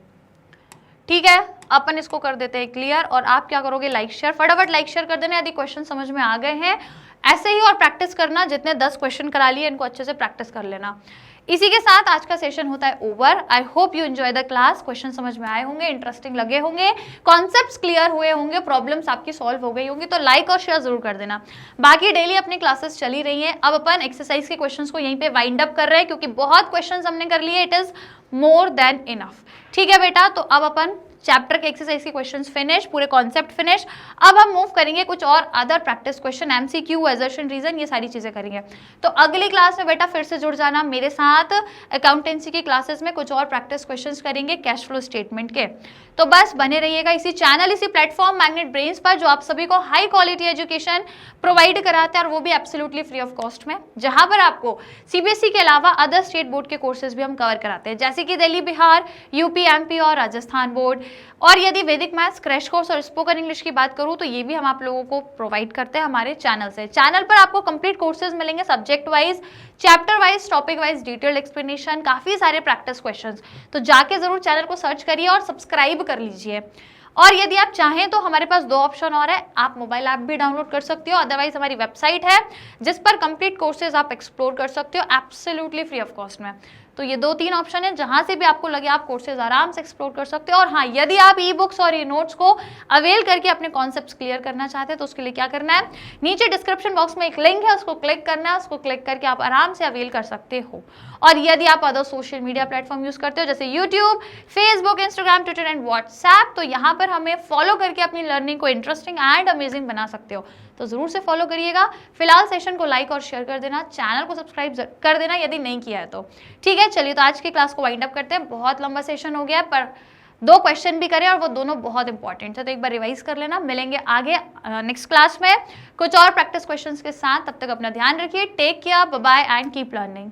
ठीक है? अपन इसको कर देते हैं क्लियर, और आप क्या करोगे, लाइक शेयर, फटाफट लाइक शेयर कर देना यदि क्वेश्चन समझ में आ गए हैं। ऐसे ही और प्रैक्टिस करना, जितने 10 क्वेश्चन करा लिए इनको अच्छे से प्रैक्टिस कर लेना। इसी के साथ आज का सेशन होता है over. I hope you enjoy the class. Question समझ में आए होंगे, इंटरेस्टिंग लगे होंगे, कॉन्सेप्ट्स क्लियर हुए होंगे, प्रॉब्लम्स आपकी सॉल्व हो गई होंगी, तो लाइक और शेयर जरूर कर देना। बाकी डेली अपनी क्लासेस चली रही हैं। अब अपन एक्सरसाइज के क्वेश्चंस को यहीं पे वाइंड अप कर रहे हैं, क्योंकि बहुत क्वेश्चंस हमने कर लिए, it is more than enough. ठीक है बेटा, तो अब अपन चैप्टर के एक्सरसाइज के क्वेश्चंस फिनिश, पूरे कॉन्सेप्ट फिनिश। अब हम मूव करेंगे कुछ और other practice question, MCQ, assertion, reason, ये सारी चीजें करेंगे। तो अगली क्लास में बेटा फिर से जुड़ जाना मेरे साथ। अकाउंटेंसी की क्लासेस में कुछ और प्रैक्टिस क्वेश्चंस करेंगे कैश फ्लो स्टेटमेंट के। तो बस बने रहिएगा इसी चैनल, इसी प्लेटफॉर्म मैग्नेट ब्रेन्स पर, जो आप सभी को हाई क्वालिटी एजुकेशन प्रोवाइड कराते हैं, और वो भी एब्सोल्युटली फ्री ऑफ कॉस्ट में, जहां पर आपको सीबीएसई के अलावा अदर स्टेट बोर्ड के कोर्सेज भी हम कवर कराते हैं, जैसे कि दिल्ली, बिहार, यूपी, एमपी और राजस्थान बोर्ड। और यदि वैदिक मैथ्स, क्रैश कोर्स और स्पोकन इंग्लिश की बात करूं तो ये भी हम आप लोगों को प्रोवाइड करते हैं हमारे चैनल से। चैनल पर आपको कंप्लीट कोर्सेज मिलेंगे, subject wise, chapter wise, topic wise, detailed explanation, काफी सारे प्रैक्टिस क्वेश्चंस। तो जाके जरूर चैनल को सर्च करिए और सब्सक्राइब कर लीजिए। और यदि आप चाहें तो हमारे पास 2 ऑप्शन और है, आप मोबाइल ऐप भी डाउनलोड कर सकते हो, अदरवाइज हमारी वेबसाइट है जिस पर कंप्लीट कोर्सेज आप एक्सप्लोर कर सकते हो एब्सोल्युटली फ्री ऑफ कॉस्ट में। तो ये 2-3 ऑप्शन है, जहां से भी आपको लगे आप कोर्सेज आराम से एक्सप्लोर कर सकते हो। और हाँ, यदि आप ई बुक्स और ई नोट्स को अवेल करके अपने कॉन्सेप्ट्स क्लियर करना चाहते हैं तो उसके लिए क्या करना है, नीचे डिस्क्रिप्शन बॉक्स में एक लिंक है, उसको क्लिक करना है, उसको क्लिक करके आप आराम से अवेल कर सकते हो। और यदि आप other social media platform use करते हो जैसे YouTube, Facebook, Instagram, Twitter and WhatsApp, तो यहाँ पर हमें फॉलो करके अपनी लर्निंग को इंटरेस्टिंग एंड अमेजिंग बना सकते हो, तो जरूर से फॉलो करिएगा। फिलहाल सेशन को लाइक और शेयर कर देना, चैनल को सब्सक्राइब कर देना यदि नहीं किया है तो। ठीक है, चलिए तो आज की क्लास को वाइंड अप करते हैं। बहुत लंबा सेशन हो गया, पर 2 क्वेश्चन भी करें और वो दोनों बहुत इंपॉर्टेंट है, तो एक बार रिवाइज कर लेना। मिलेंगे आगे नेक्स्ट क्लास में कुछ और प्रैक्टिस क्वेश्चंस के साथ। तब तक अपना ध्यान रखिए, take care, bye bye and keep learning.